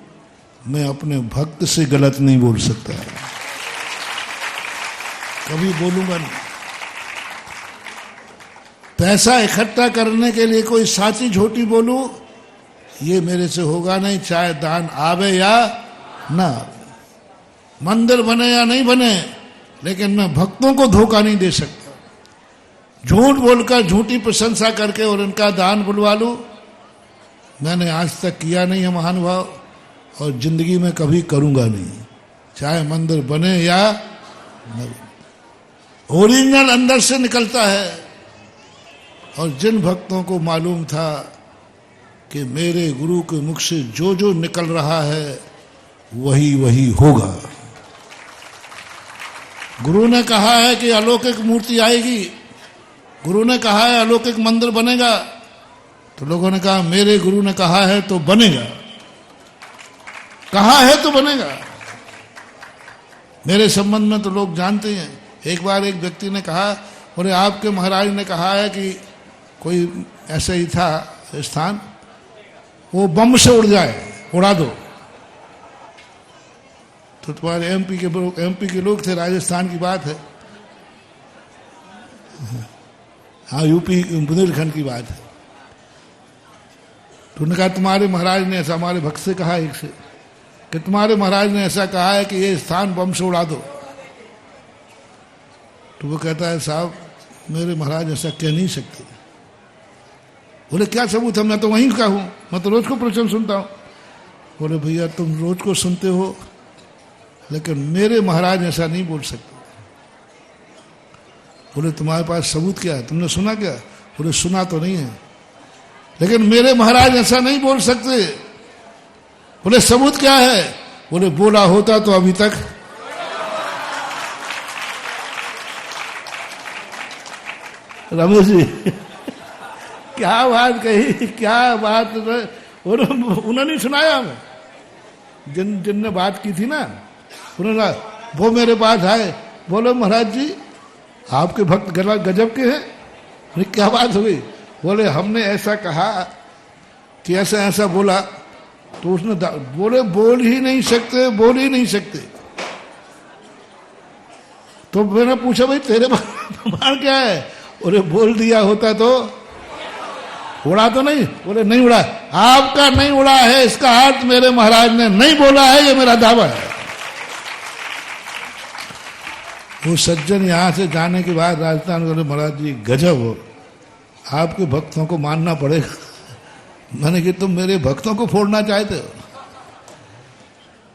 मैं अपने भक्त से गलत नहीं बोल सकता, कभी बोलूंगा नहीं। पैसा इकट्ठा करने के लिए कोई साची झोटी बोलूं, ये मेरे से होगा नहीं, चाहे दान आवे या ना आवे, मंदिर बने या नहीं बने, लेकिन मैं भक्तों को धोखा नहीं दे सकता। झूठ बोलकर झूठी प्रशंसा करके और उनका दान बुलवा लूं, मैंने आज तक किया नहीं है महानुभाव, और जिंदगी में कभी करूंगा नहीं, चाहे मंदिर बने या न बने। ओरिजिनल अंदर से निकलता है। और जिन भक्तों को मालूम था कि मेरे गुरु के मुख से जो जो निकल रहा है वही वही होगा। गुरु ने कहा है कि अलौकिक मूर्ति आएगी, गुरु ने कहा है अलौकिक मंदिर बनेगा, तो लोगों ने कहा मेरे गुरु ने कहा है तो बनेगा, कहा है तो बनेगा। मेरे संबंध में तो लोग जानते हैं। एक बार एक व्यक्ति ने कहा, बोले आपके महाराज ने कहा है कि कोई ऐसा ही था स्थान, वो बम से उड़ जाए, उड़ा दो। तो तुम्हारे एमपी के लोग थे, राजस्थान की बात है, हाँ यूपी बुंदेलखंड की बात है। तो उन्होंने कहा तुम्हारे महाराज ने ऐसा, हमारे भक्त से कहा एक से, कि तुम्हारे महाराज ने ऐसा कहा है कि ये स्थान बम से उड़ा दो। तो वो कहता है साहब मेरे महाराज ऐसा कह नहीं सकते। बोले क्या सबूत है? मैं तो वहीं का हूं, मैं तो रोज को प्रवचन सुनता हूं। बोले भैया तुम रोज को सुनते हो, लेकिन मेरे महाराज ऐसा नहीं बोल सकते। बोले तुम्हारे पास सबूत क्या है, तुमने सुना क्या? बोले सुना तो नहीं है, लेकिन मेरे महाराज ऐसा नहीं बोल सकते। बोले सबूत क्या है? बोले बोला होता तो अभी तक। रमेश जी क्या बात कही, क्या बात, उन्होंने सुनाया हमें, जिनने बात की थी ना, उन्होंने वो मेरे पास आए, बोले महाराज जी आपके भक्त गजब के हैं। क्या बात हुई? बोले हमने ऐसा कहा कि ऐसा ऐसा बोला, तो उसने बोले बोल ही नहीं सकते, बोल ही नहीं सकते। तो मैंने पूछा भाई तेरे प्रमाण क्या है? बोले बोल दिया होता तो उड़ा तो नहीं। बोले नहीं उड़ा, आपका नहीं उड़ा है, इसका अर्थ मेरे महाराज ने नहीं बोला है, ये मेरा दावा है। वो सज्जन यहां से जाने के बाद राजस्थान बोले महाराज जी गजब हो, आपके भक्तों को मानना पड़ेगा। मैंने कि तुम मेरे भक्तों को फोड़ना चाहते हो?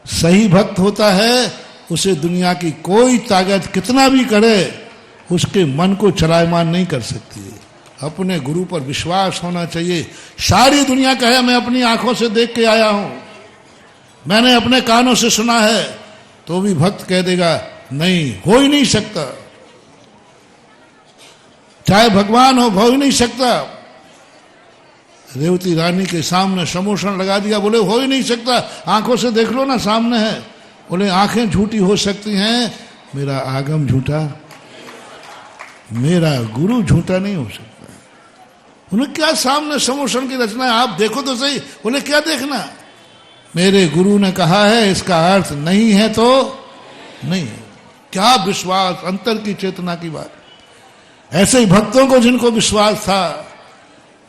सही भक्त होता है, उसे दुनिया की कोई ताकत कितना भी करे उसके मन को चलायमान नहीं कर सकती है। अपने गुरु पर विश्वास होना चाहिए। सारी दुनिया कहे मैं अपनी आंखों से देख के आया हूं, मैंने अपने कानों से सुना है, तो भी भक्त कह देगा नहीं, हो ही नहीं सकता। चाहे भगवान हो ही नहीं सकता। रेवती रानी के सामने समोषण लगा दिया, बोले हो ही नहीं सकता, आंखों से देख लो ना, सामने है। बोले आंखें झूठी हो सकती हैं, मेरा आगम झूठा, मेरा गुरु झूठा नहीं हो सकता। उन्हें क्या सामने समोषण की रचना है, आप देखो तो सही। बोले क्या देखना? मेरे गुरु ने कहा है, इसका अर्थ नहीं है तो नहीं है। क्या विश्वास, अंतर की चेतना की बात। ऐसे ही भक्तों को जिनको विश्वास था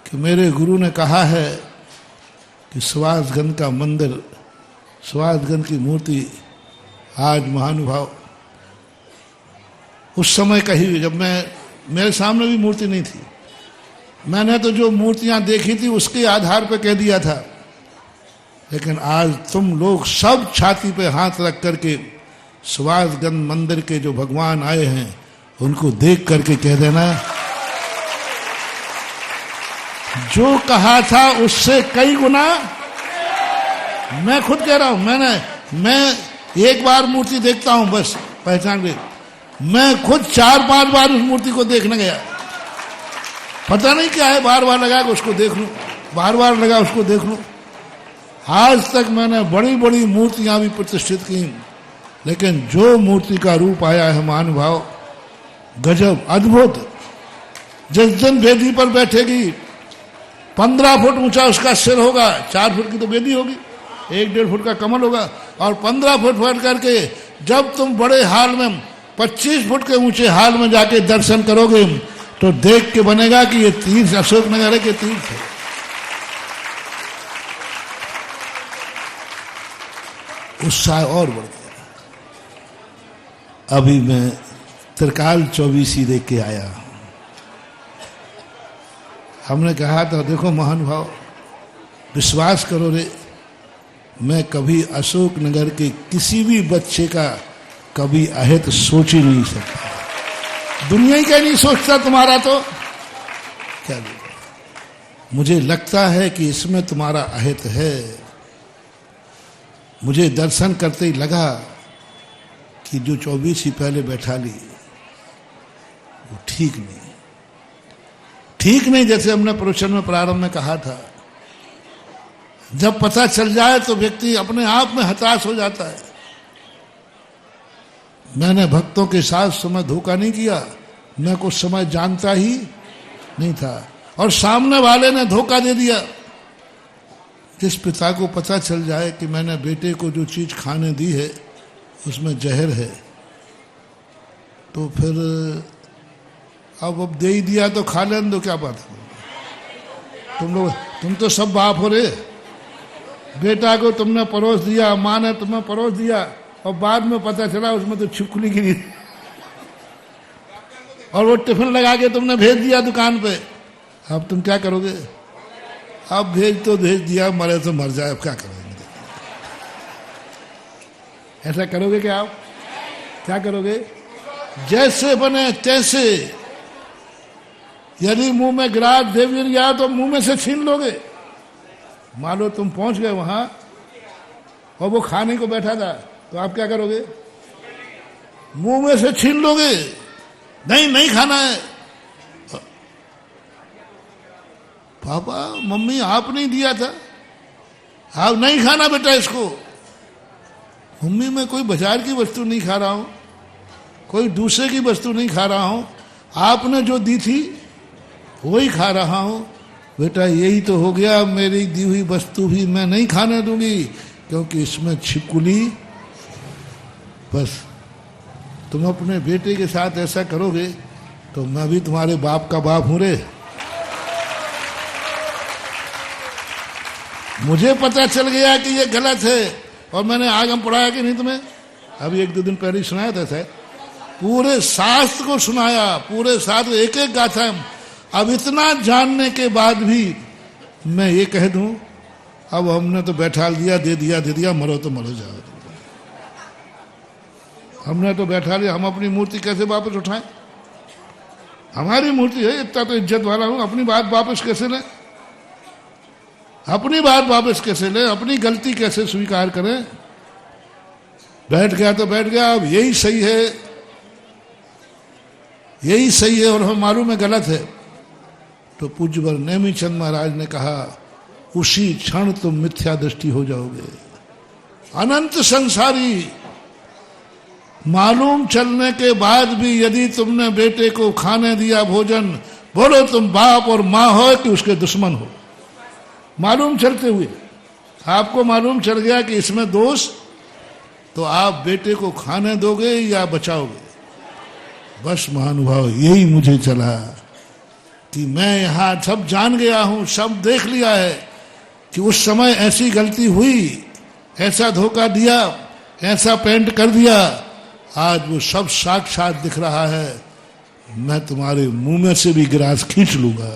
कि मेरे गुरु ने कहा है कि सुभाषगंज का मंदिर, सुभाषगंज की मूर्ति आज महानुभाव, उस समय कही जब मेरे सामने भी मूर्ति नहीं थी, मैंने तो जो मूर्तियां देखी थी उसके आधार पर कह दिया था, लेकिन आज तुम लोग सब छाती पे हाथ रख करके सुभाषगंज मंदिर के जो भगवान आए हैं उनको देख करके कह देना जो कहा था उससे कई गुना। मैं खुद कह रहा हूं, मैं एक बार मूर्ति देखता हूं बस पहचान गई, मैं खुद 4-5 बार उस मूर्ति को देखने गया, पता नहीं क्या है, बार बार लगा उसको देख लूं, बार बार लगा उसको देख लूं। आज तक मैंने बड़ी बड़ी मूर्तियां भी प्रतिष्ठित की, लेकिन जो मूर्ति का रूप आया है महानुभाव, गजब, अद्भुत। जिस दिन वेदी पर बैठेगी 15 फुट ऊंचा उसका सिर होगा, 4 फुट की तो वेदी होगी, 1-1.5 फुट का कमल होगा, और 15 फुट फट करके जब तुम बड़े हाल में 25 फुट के ऊंचे हाल में जाके दर्शन करोगे तो देख के बनेगा कि ये तीर्थ अशोकनगर के तीर्थ है। उत्साह और बढ़ गया। अभी मैं त्रिकाल 24 देख के आया। हमने कहा था देखो महानुभाव, विश्वास करो रे, मैं कभी अशोकनगर के किसी भी बच्चे का कभी अहित सोच ही नहीं सकता। दुनिया ही क्या नहीं सोचता तुम्हारा, तो क्या बोलूं? मुझे लगता है कि इसमें तुम्हारा अहित है। मुझे दर्शन करते ही लगा कि जो 24 ही पहले बैठा ली वो ठीक नहीं, जैसे हमने प्रवचन में प्रारंभ में कहा था। जब पता चल जाए तो व्यक्ति अपने आप में हताश हो जाता है। मैंने भक्तों के साथ समय धोखा नहीं किया, मैं कुछ समय जानता ही नहीं था और सामने वाले ने धोखा दे दिया। जिस पिता को पता चल जाए कि मैंने बेटे को जो चीज खाने दी है उसमें जहर है, तो फिर अब दे ही दिया तो खा लेने दो, क्या बात है। तुम तो सब बाप हो रे। बेटा को तुमने परोस दिया, माँ ने तुम्हें परोस दिया, और बाद में पता चला उसमें तो छिपकली गिरी और वो टिफिन लगा के तुमने भेज दिया दुकान पे। अब तुम क्या करोगे? अब भेज दिया, मरे तो मर जाए, अब क्या करोगे? ऐसा करोगे क्या आप? क्या करोगे? जैसे बने तैसे। यदि मुंह में गिलास देवी गया तो मुंह में से छीन लोगे। मान लो तुम पहुंच गए वहां और वो खाने को बैठा था, तो आप क्या करोगे? मुंह में से छीन लोगे, नहीं खाना है। पापा मम्मी आप नहीं दिया था, आप नहीं खाना बेटा इसको। मम्मी मैं कोई बाजार की वस्तु नहीं खा रहा हूं, कोई दूसरे की वस्तु नहीं खा रहा हूं, आपने जो दी थी वही खा रहा हूं। बेटा यही तो हो गया, मेरी दी हुई वस्तु भी मैं नहीं खाने दूंगी क्योंकि इसमें छिपकली। बस तुम अपने बेटे के साथ ऐसा करोगे तो मैं भी तुम्हारे बाप का बाप हूं रे। मुझे पता चल गया कि ये गलत है और मैंने आगम पढ़ाया कि नहीं तुम्हें? अभी 1-2 दिन पहले सुनाया था शायद, पूरे शास्त्र को सुनाया, पूरे शास्त्र एक गाथा। अब इतना जानने के बाद भी मैं ये कह दूं, अब हमने तो बैठा दिया, दे दिया, मरो तो मरो जाओ। हमने तो बैठा लिया, हम अपनी मूर्ति कैसे वापस उठाएं? हमारी मूर्ति है, इतना तो इज्जत वाला हूं, अपनी बात वापस कैसे लें? अपनी बात वापस कैसे लें? अपनी गलती कैसे स्वीकार करें? बैठ गया तो बैठ गया, अब यही सही है, यही सही है और हमें मालूम है गलत है। तो पूज्यवर नेमीचंद महाराज ने कहा उसी क्षण तुम मिथ्या दृष्टि हो जाओगे। अनंत संसारी मालूम चलने के बाद भी यदि तुमने बेटे को खाने दिया भोजन, बोलो तुम बाप और माँ हो कि उसके दुश्मन हो। मालूम चलते हुए आपको मालूम चल गया कि इसमें दोष, तो आप बेटे को खाने दोगे या बचाओगे? बस महानुभाव यही मुझे चला कि मैं यहां सब जान गया हूं, सब देख लिया है कि उस समय ऐसी गलती हुई, ऐसा धोखा दिया, ऐसा पेंट कर दिया। आज वो सब साक्षात दिख रहा है। मैं तुम्हारे मुंह में से भी गिलास खींच लूंगा।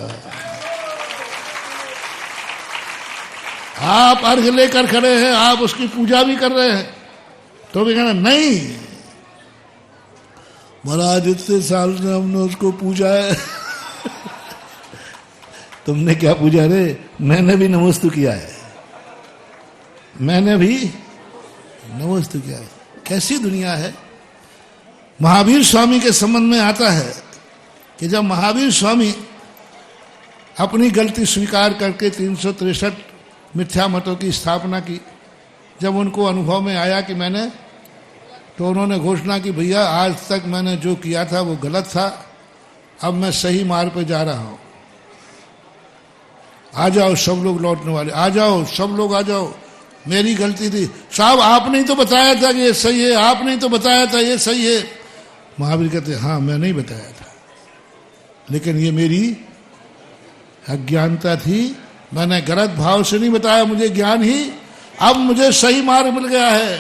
आप अर्घ लेकर खड़े हैं, आप उसकी पूजा भी कर रहे हैं, तो भी कहना नहीं महाराज इतने साल से हमने उसको पूजा है। तुमने क्या पूजा रे? मैंने भी नमस्तु किया है, मैंने भी नमस्तु किया है। कैसी दुनिया है। महावीर स्वामी के संबंध में आता है कि जब महावीर स्वामी अपनी गलती स्वीकार करके 363 मिथ्या मतों की स्थापना की, जब उनको अनुभव में आया कि मैंने, तो उन्होंने घोषणा की भैया आज तक मैंने जो किया था वो गलत था, अब मैं सही मार्ग पे जा रहा हूं, आ जाओ सब लोग लौटने वाले, आ जाओ सब लोग आ जाओ, मेरी गलती थी साहब, आपने ही तो बताया था कि ये सही है, आपने ही तो बताया था ये सही है। महावीर कहते हाँ मैं नहीं बताया था, लेकिन ये मेरी अज्ञानता थी, मैंने गलत भाव से नहीं बताया, मुझे ज्ञान ही, अब मुझे सही मार्ग मिल गया है।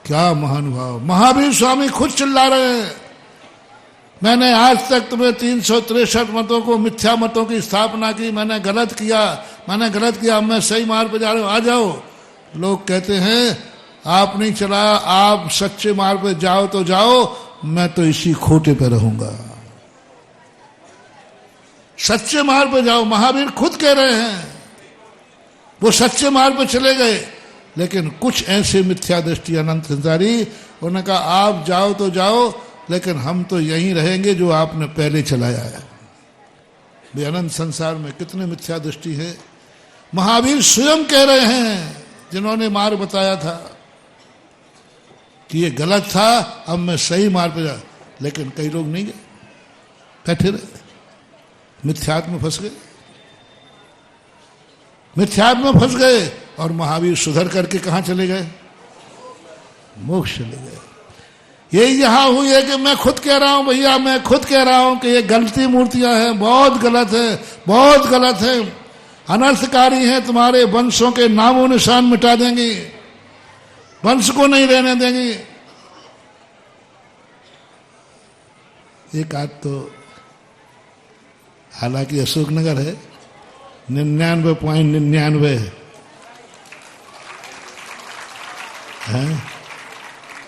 क्या महानुभाव, महावीर स्वामी खुद चिल्ला रहे हैं, मैंने आज तक तुम्हें 363 मतों को, मिथ्या मतों की स्थापना की, मैंने गलत किया, अब मैं सही मार्ग पर जा रहा हूं, आ जाओ। लोग कहते हैं आप नहीं चला, आप सच्चे मार्ग पर जाओ तो जाओ, मैं तो इसी खोटे पे रहूंगा। सच्चे मार्ग पर जाओ, महावीर खुद कह रहे हैं, वो सच्चे मार्ग पर चले गए, लेकिन कुछ ऐसे मिथ्या दृष्टि अनंत संसारी, उन्होंने कहा आप जाओ तो जाओ, लेकिन हम तो यहीं रहेंगे जो आपने पहले चलाया है। वे अनंत संसार में कितने मिथ्या दृष्टि है, महावीर स्वयं कह रहे हैं, जिन्होंने मार्ग बताया था कि ये गलत था, अब मैं सही मार्ग पर जा, लेकिन कई लोग नहीं गए, बैठे रहे, मिथ्यात्म में फंस गए, मिथ्यात्म में फंस गए, और महावीर सुधर करके कहां चले गए, मोक्ष चले गए। यही यहां हुई है कि मैं खुद कह रहा हूं भैया, मैं खुद कह रहा हूं कि ये गलती मूर्तियां हैं, बहुत गलत है, बहुत गलत है, अनर्थकारी हैं, तुम्हारे वंशों के नामों निशान मिटा देंगी, वंश को नहीं रहने देंगी। एक आध तो हालांकि अशोकनगर है, 99.99 है,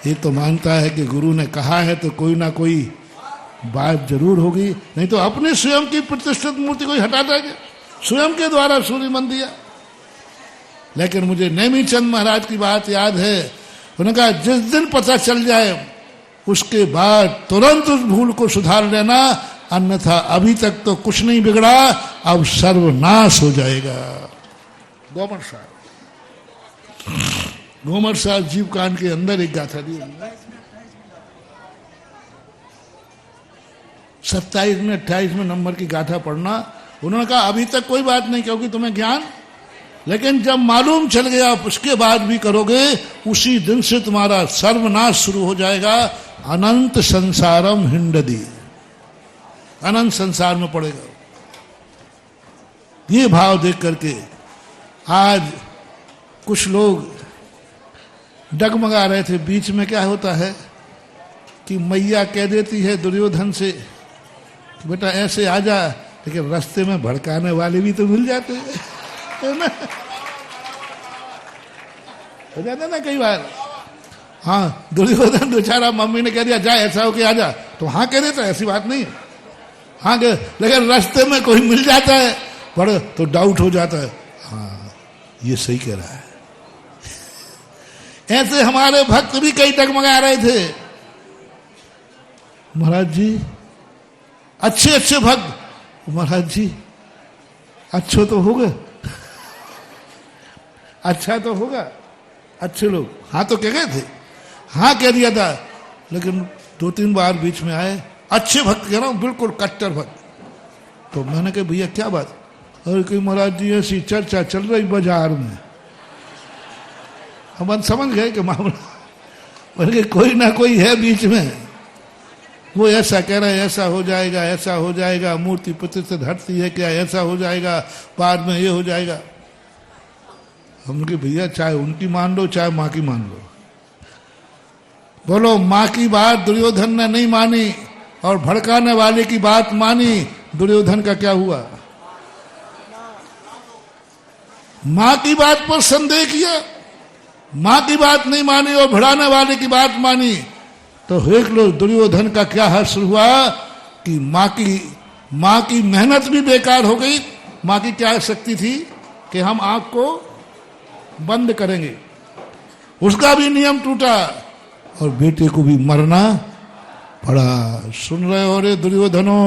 ये तो मानता है कि गुरु ने कहा है तो कोई ना कोई बात जरूर होगी, नहीं तो अपने स्वयं की प्रतिष्ठित मूर्ति को ही हटा देंगे, स्वयं के द्वारा सूर्य मन दिया। लेकिन मुझे नेमीचंद महाराज की बात याद है, उन्होंने कहा जिस दिन पता चल जाए उसके बाद तुरंत उस भूल को सुधार लेना, अन्यथा अभी तक तो कुछ नहीं बिगड़ा, अब सर्वनाश हो जाएगा। गोमर साहब जीव कांड के अंदर एक गाथा दी, 27 में 28 में नंबर की गाथा पढ़ना। उन्होंने कहा अभी तक कोई बात नहीं, क्योंकि तुम्हें ज्ञान, लेकिन जब मालूम चल गया उसके बाद भी करोगे, उसी दिन से तुम्हारा सर्वनाश शुरू हो जाएगा। अनंत संसारम हिंडदी, अनंत संसार में पड़ेगा। ये भाव देख करके आज कुछ लोग डगमगा रहे थे, बीच में क्या होता है कि मैया कह देती है दुर्योधन से बेटा ऐसे आ जा, लेकिन रास्ते में भड़काने वाले भी तो मिल जाते हैं, है ना, हो जाता ना कई बार। हाँ, दुर्योधन बेचारा मम्मी ने कह दिया जा ऐसा हो के आ जा, तो हाँ कह देता, ऐसी बात नहीं, हाँ लेकिन रास्ते में कोई मिल जाता है बड़ा तो डाउट हो जाता है, हाँ ये सही कह रहा है। ऐसे हमारे भक्त भी कई डगमगा रहे थे। महाराज जी अच्छे अच्छे भक्त, महाराज जी अच्छो तो होगा, अच्छा तो होगा, अच्छे लोग हाँ तो कह गए थे, हाँ कह दिया था, लेकिन 2-3 बार बीच में आए अच्छे भक्त, कह रहा हूं बिल्कुल कट्टर भक्त। तो मैंने कहा भैया क्या बात, और कि महाराज जी ऐसी चर्चा चल रही बाजार में, हम समझ गए कि मामला, बल्कि कोई ना कोई है बीच में, वो ऐसा कह रहा है ऐसा हो जाएगा, ऐसा हो जाएगा, मूर्ति प्रतिष्ठित हटती है क्या, ऐसा हो जाएगा, बाद में ये हो जाएगा। हमने भैया चाहे उनकी मान लो चाहे माँ की मान लो, बोलो माँ की बात दुर्योधन ने नहीं मानी और भड़काने वाले की बात मानी, दुर्योधन का क्या हुआ? माँ की बात पर संदेह किया, माँ की बात नहीं मानी और भड़ाने वाले की बात मानी, तो देख लो दुर्योधन का क्या हश्र हुआ कि माँ की मेहनत भी बेकार हो गई। माँ की क्या शक्ति थी कि हम आंख को बंद करेंगे, उसका भी नियम टूटा और बेटे को भी मरना पड़ा। सुन रहे हो रे दुर्योधनो,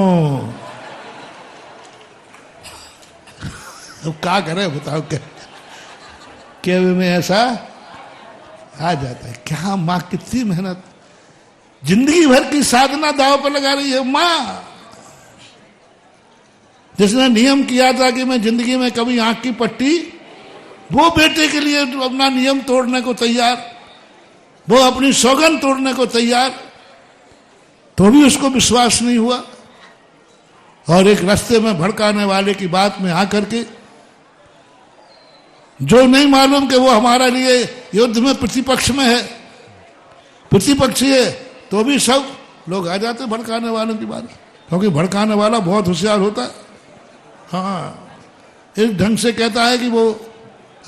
अब क्या करे बताओ, क्या में ऐसा आ जाता है। क्या माँ कितनी मेहनत, जिंदगी भर की साधना दांव पर लगा रही है माँ। जिसने नियम किया था कि मैं जिंदगी में कभी आंख की पट्टी, वो बेटे के लिए अपना नियम तोड़ने को तैयार, वो अपनी सौगंध तोड़ने को तैयार, तो भी उसको विश्वास नहीं हुआ। और एक रास्ते में भड़काने वाले की बात में आकर के, जो नहीं मालूम कि वो हमारे लिए युद्ध में प्रतिपक्ष में है, प्रतिपक्षी है, तो भी सब लोग आ जाते भड़काने वालों की बात, क्योंकि भड़काने वाला बहुत होशियार होता है। हाँ, इस ढंग से कहता है कि वो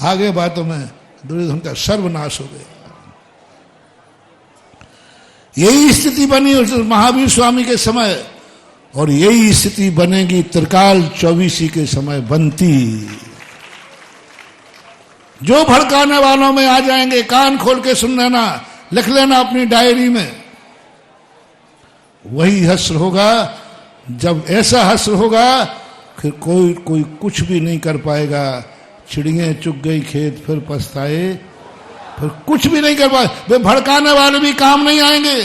आगे बातों में दुर्योधन का सर्वनाश हो गया। यही स्थिति बनी उस महावीर स्वामी के समय, और यही स्थिति बनेगी त्रिकाल चौबीसी के समय बनती। जो भड़काने वालों में आ जाएंगे, कान खोल के सुन लेना, लिख लेना अपनी डायरी में, वही हश्र होगा। जब ऐसा हश्र होगा फिर कोई कुछ भी नहीं कर पाएगा। चिड़ियाँ चुग गई खेत फिर पछताए, फिर कुछ भी नहीं कर पाए। वे भड़काने वाले भी काम नहीं आएंगे।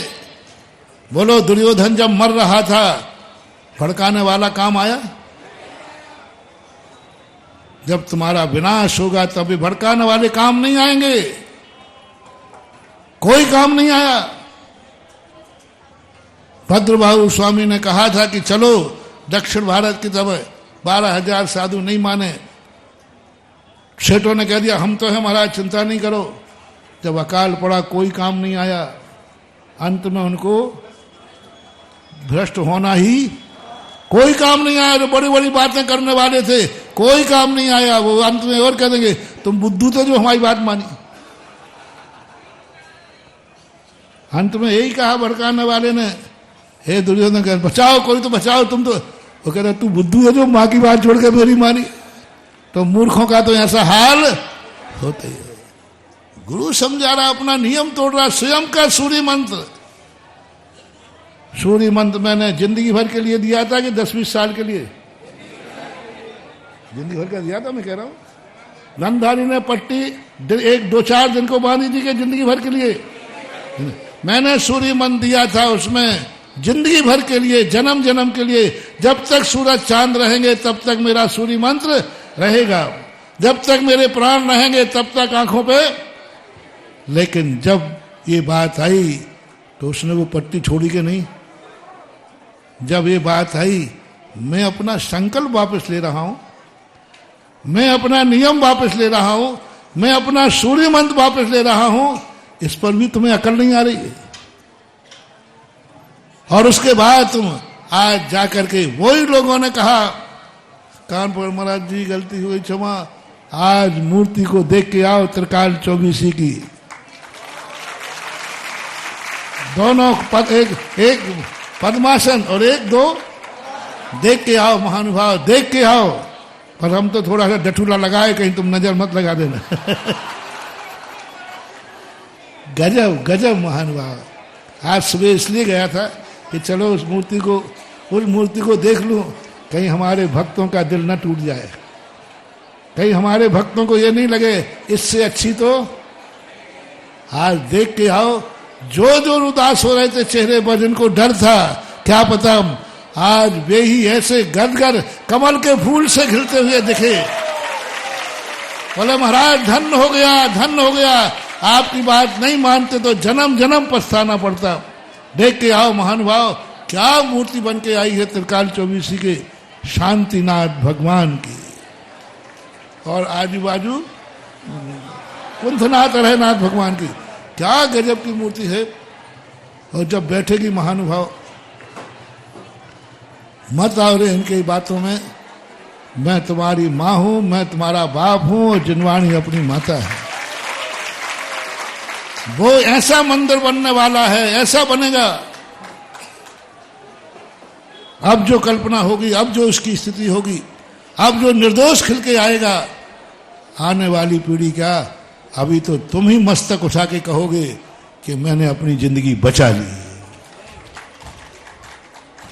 बोलो, दुर्योधन जब मर रहा था भड़काने वाला काम आया? जब तुम्हारा विनाश होगा तभी भड़काने वाले काम नहीं आएंगे। कोई काम नहीं आया। भद्रबाहु स्वामी ने कहा था कि चलो दक्षिण भारत की तरफ, 12,000 साधु नहीं माने। सेठों ने कह दिया हम तो है महाराज, चिंता नहीं करो। जब अकाल पड़ा कोई काम नहीं आया। अंत में उनको भ्रष्ट होना ही, कोई काम नहीं आया। जो बड़ी बड़ी बातें करने वाले थे, कोई काम नहीं आया। वो अंत में और कह देंगे तुम बुद्धू थे जो हमारी बात मानी। अंत में यही कहा भड़काने वाले ने, हे दुर्योधन कह बचाओ, कोई तो बचाओ, तुम तो। वो कह रहे तू बुद्धू है जो माँ की बात छोड़ के मेरी मानी। तो मूर्खों का तो ऐसा हाल होता ही है। गुरु समझा रहा, अपना नियम तोड़ रहा, स्वयं का सूर्य मंत्र। सूर्य मंत्र मैंने जिंदगी भर के लिए दिया था कि 10-20 साल के लिए? जिंदगी भर का दिया था, मैं कह रहा हूं। नंदधारी ने पट्टी 1-2-4 दिन को बांधी थी कि जिंदगी भर के लिए? मैंने सूर्य मंत्र दिया था, उसमें जिंदगी भर के लिए, जन्म जन्म के लिए। जब तक सूरज चांद रहेंगे तब तक मेरा सूर्य मंत्र रहेगा, जब तक मेरे प्राण रहेंगे तब तक आंखों पे। लेकिन जब ये बात आई तो उसने वो पट्टी छोड़ी के नहीं। जब ये बात आई, मैं अपना संकल्प वापस ले रहा हूं, मैं अपना नियम वापस ले रहा हूं, मैं अपना सूर्य मंत्र वापस ले रहा हूं, इस पर भी तुम्हें अकल नहीं आ रही है। और उसके बाद तुम आज जाकर के वही लोगों ने कहा कानपुर महाराज जी गलती हुई क्षमा, आज मूर्ति को देख के आओ त्रिकाल चौबीसी की। दोनों पद, एक पद्मासन और 1-2 देख के आओ महानुभाव, देख के आओ। पर हम तो थोड़ा सा डठूला लगाए, कहीं तुम नजर मत लगा देना। गजब गजब महानुभाव। आज सुबह इसलिए गया था कि चलो उस मूर्ति को देख लूं, कहीं हमारे भक्तों का दिल न टूट जाए, कहीं हमारे भक्तों को ये नहीं लगे इससे अच्छी तो आज देख के आओ। जो उदास हो रहे थे चेहरे पर, जिनको डर था, क्या पता आज वे ही ऐसे गदगद कमल के फूल से खिलते हुए दिखे। बोले महाराज धन्य हो गया, धन्य हो गया, आपकी बात नहीं मानते तो जन्म जन्म पछताना पड़ता। देख के आओ महानुभाव, क्या मूर्ति बन के आई है त्रिकाल चौबीसी के शांतिनाथ भगवान की। और आजू बाजू कुंथनाथ अरहनाथ भगवान की, क्या गजब की मूर्ति है। और जब बैठेगी महानुभाव, मत आओ रे इनकी बातों में, मैं तुम्हारी माँ हूं, मैं तुम्हारा बाप हूं, और जिनवाणी अपनी माता है। वो ऐसा मंदिर बनने वाला है, ऐसा बनेगा। अब जो कल्पना होगी, अब जो उसकी स्थिति होगी, अब जो निर्दोष खिल के आएगा, आने वाली पीढ़ी क्या, अभी तो तुम ही मस्तक उठा के कहोगे कि मैंने अपनी जिंदगी बचा ली।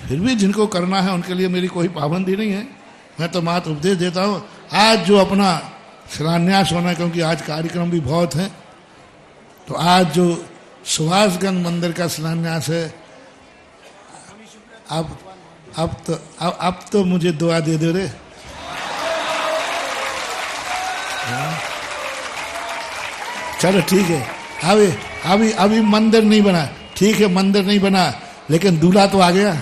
फिर भी जिनको करना है उनके लिए मेरी कोई पाबंदी नहीं है, मैं तो मात्र उपदेश देता हूं। आज जो अपना शिलान्यास होना है, क्योंकि आज कार्यक्रम भी बहुत हैं, तो आज जो सुभाषगंज मंदिर का शिलान्यास है। अब तो मुझे दुआ दे दो रे। चलो ठीक है, अभी मंदिर नहीं बना, ठीक है मंदिर नहीं बना, लेकिन दूल्हा तो आ गया।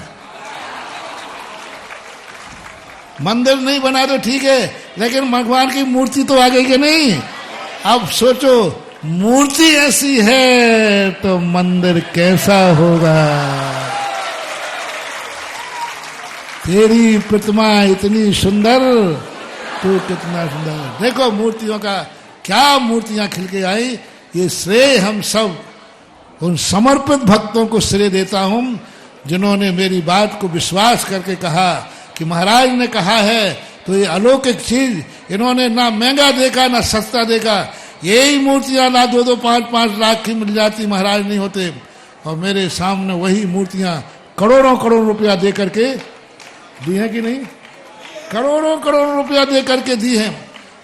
मंदिर नहीं बना तो ठीक है, लेकिन भगवान की मूर्ति तो आ गई कि नहीं। अब सोचो, मूर्ति ऐसी है तो मंदिर कैसा होगा। तेरी प्रतिमा इतनी सुंदर, तू कितना सुंदर। देखो मूर्तियों का, क्या मूर्तियां खिल के आई। ये श्रेय हम सब उन समर्पित भक्तों को श्रेय देता हूं, जिन्होंने मेरी बात को विश्वास करके कहा कि महाराज ने कहा है तो ये अलौकिक चीज इन्होंने ना महंगा देखा ना सस्ता देखा। यही मूर्तियां ना 2-2, 5-5 लाख की मिल जाती, महाराज नहीं होते। और मेरे सामने वही मूर्तियां करोड़ों करोड़ रुपया दे करके दी है कि नहीं, करोड़ों करोड़ रुपया दे करके दी है।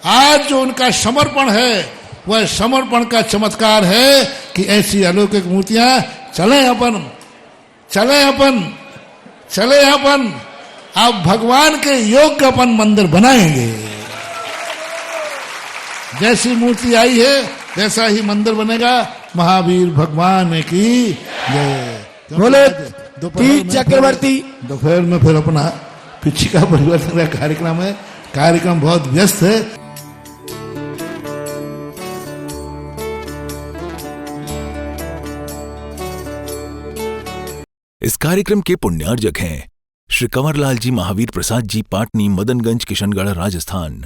आज जो उनका समर्पण है, वह समर्पण का चमत्कार है कि ऐसी अलौकिक मूर्तियां चले अपन आप भगवान के योग्य अपन मंदिर बनाएंगे। जैसी मूर्ति आई है वैसा ही मंदिर बनेगा। महावीर भगवान की जय। बोले तीज चक्रवर्ती। दोपहर में फिर अपना पिछिका परिवर्तन का कार्यक्रम है। कार्यक्रम बहुत व्यस्त है। इस कार्यक्रम के पुण्यार्जक हैं श्री कंवरलाल जी महावीर प्रसाद जी, पाटनी, मदनगंज, किशनगढ़, राजस्थान।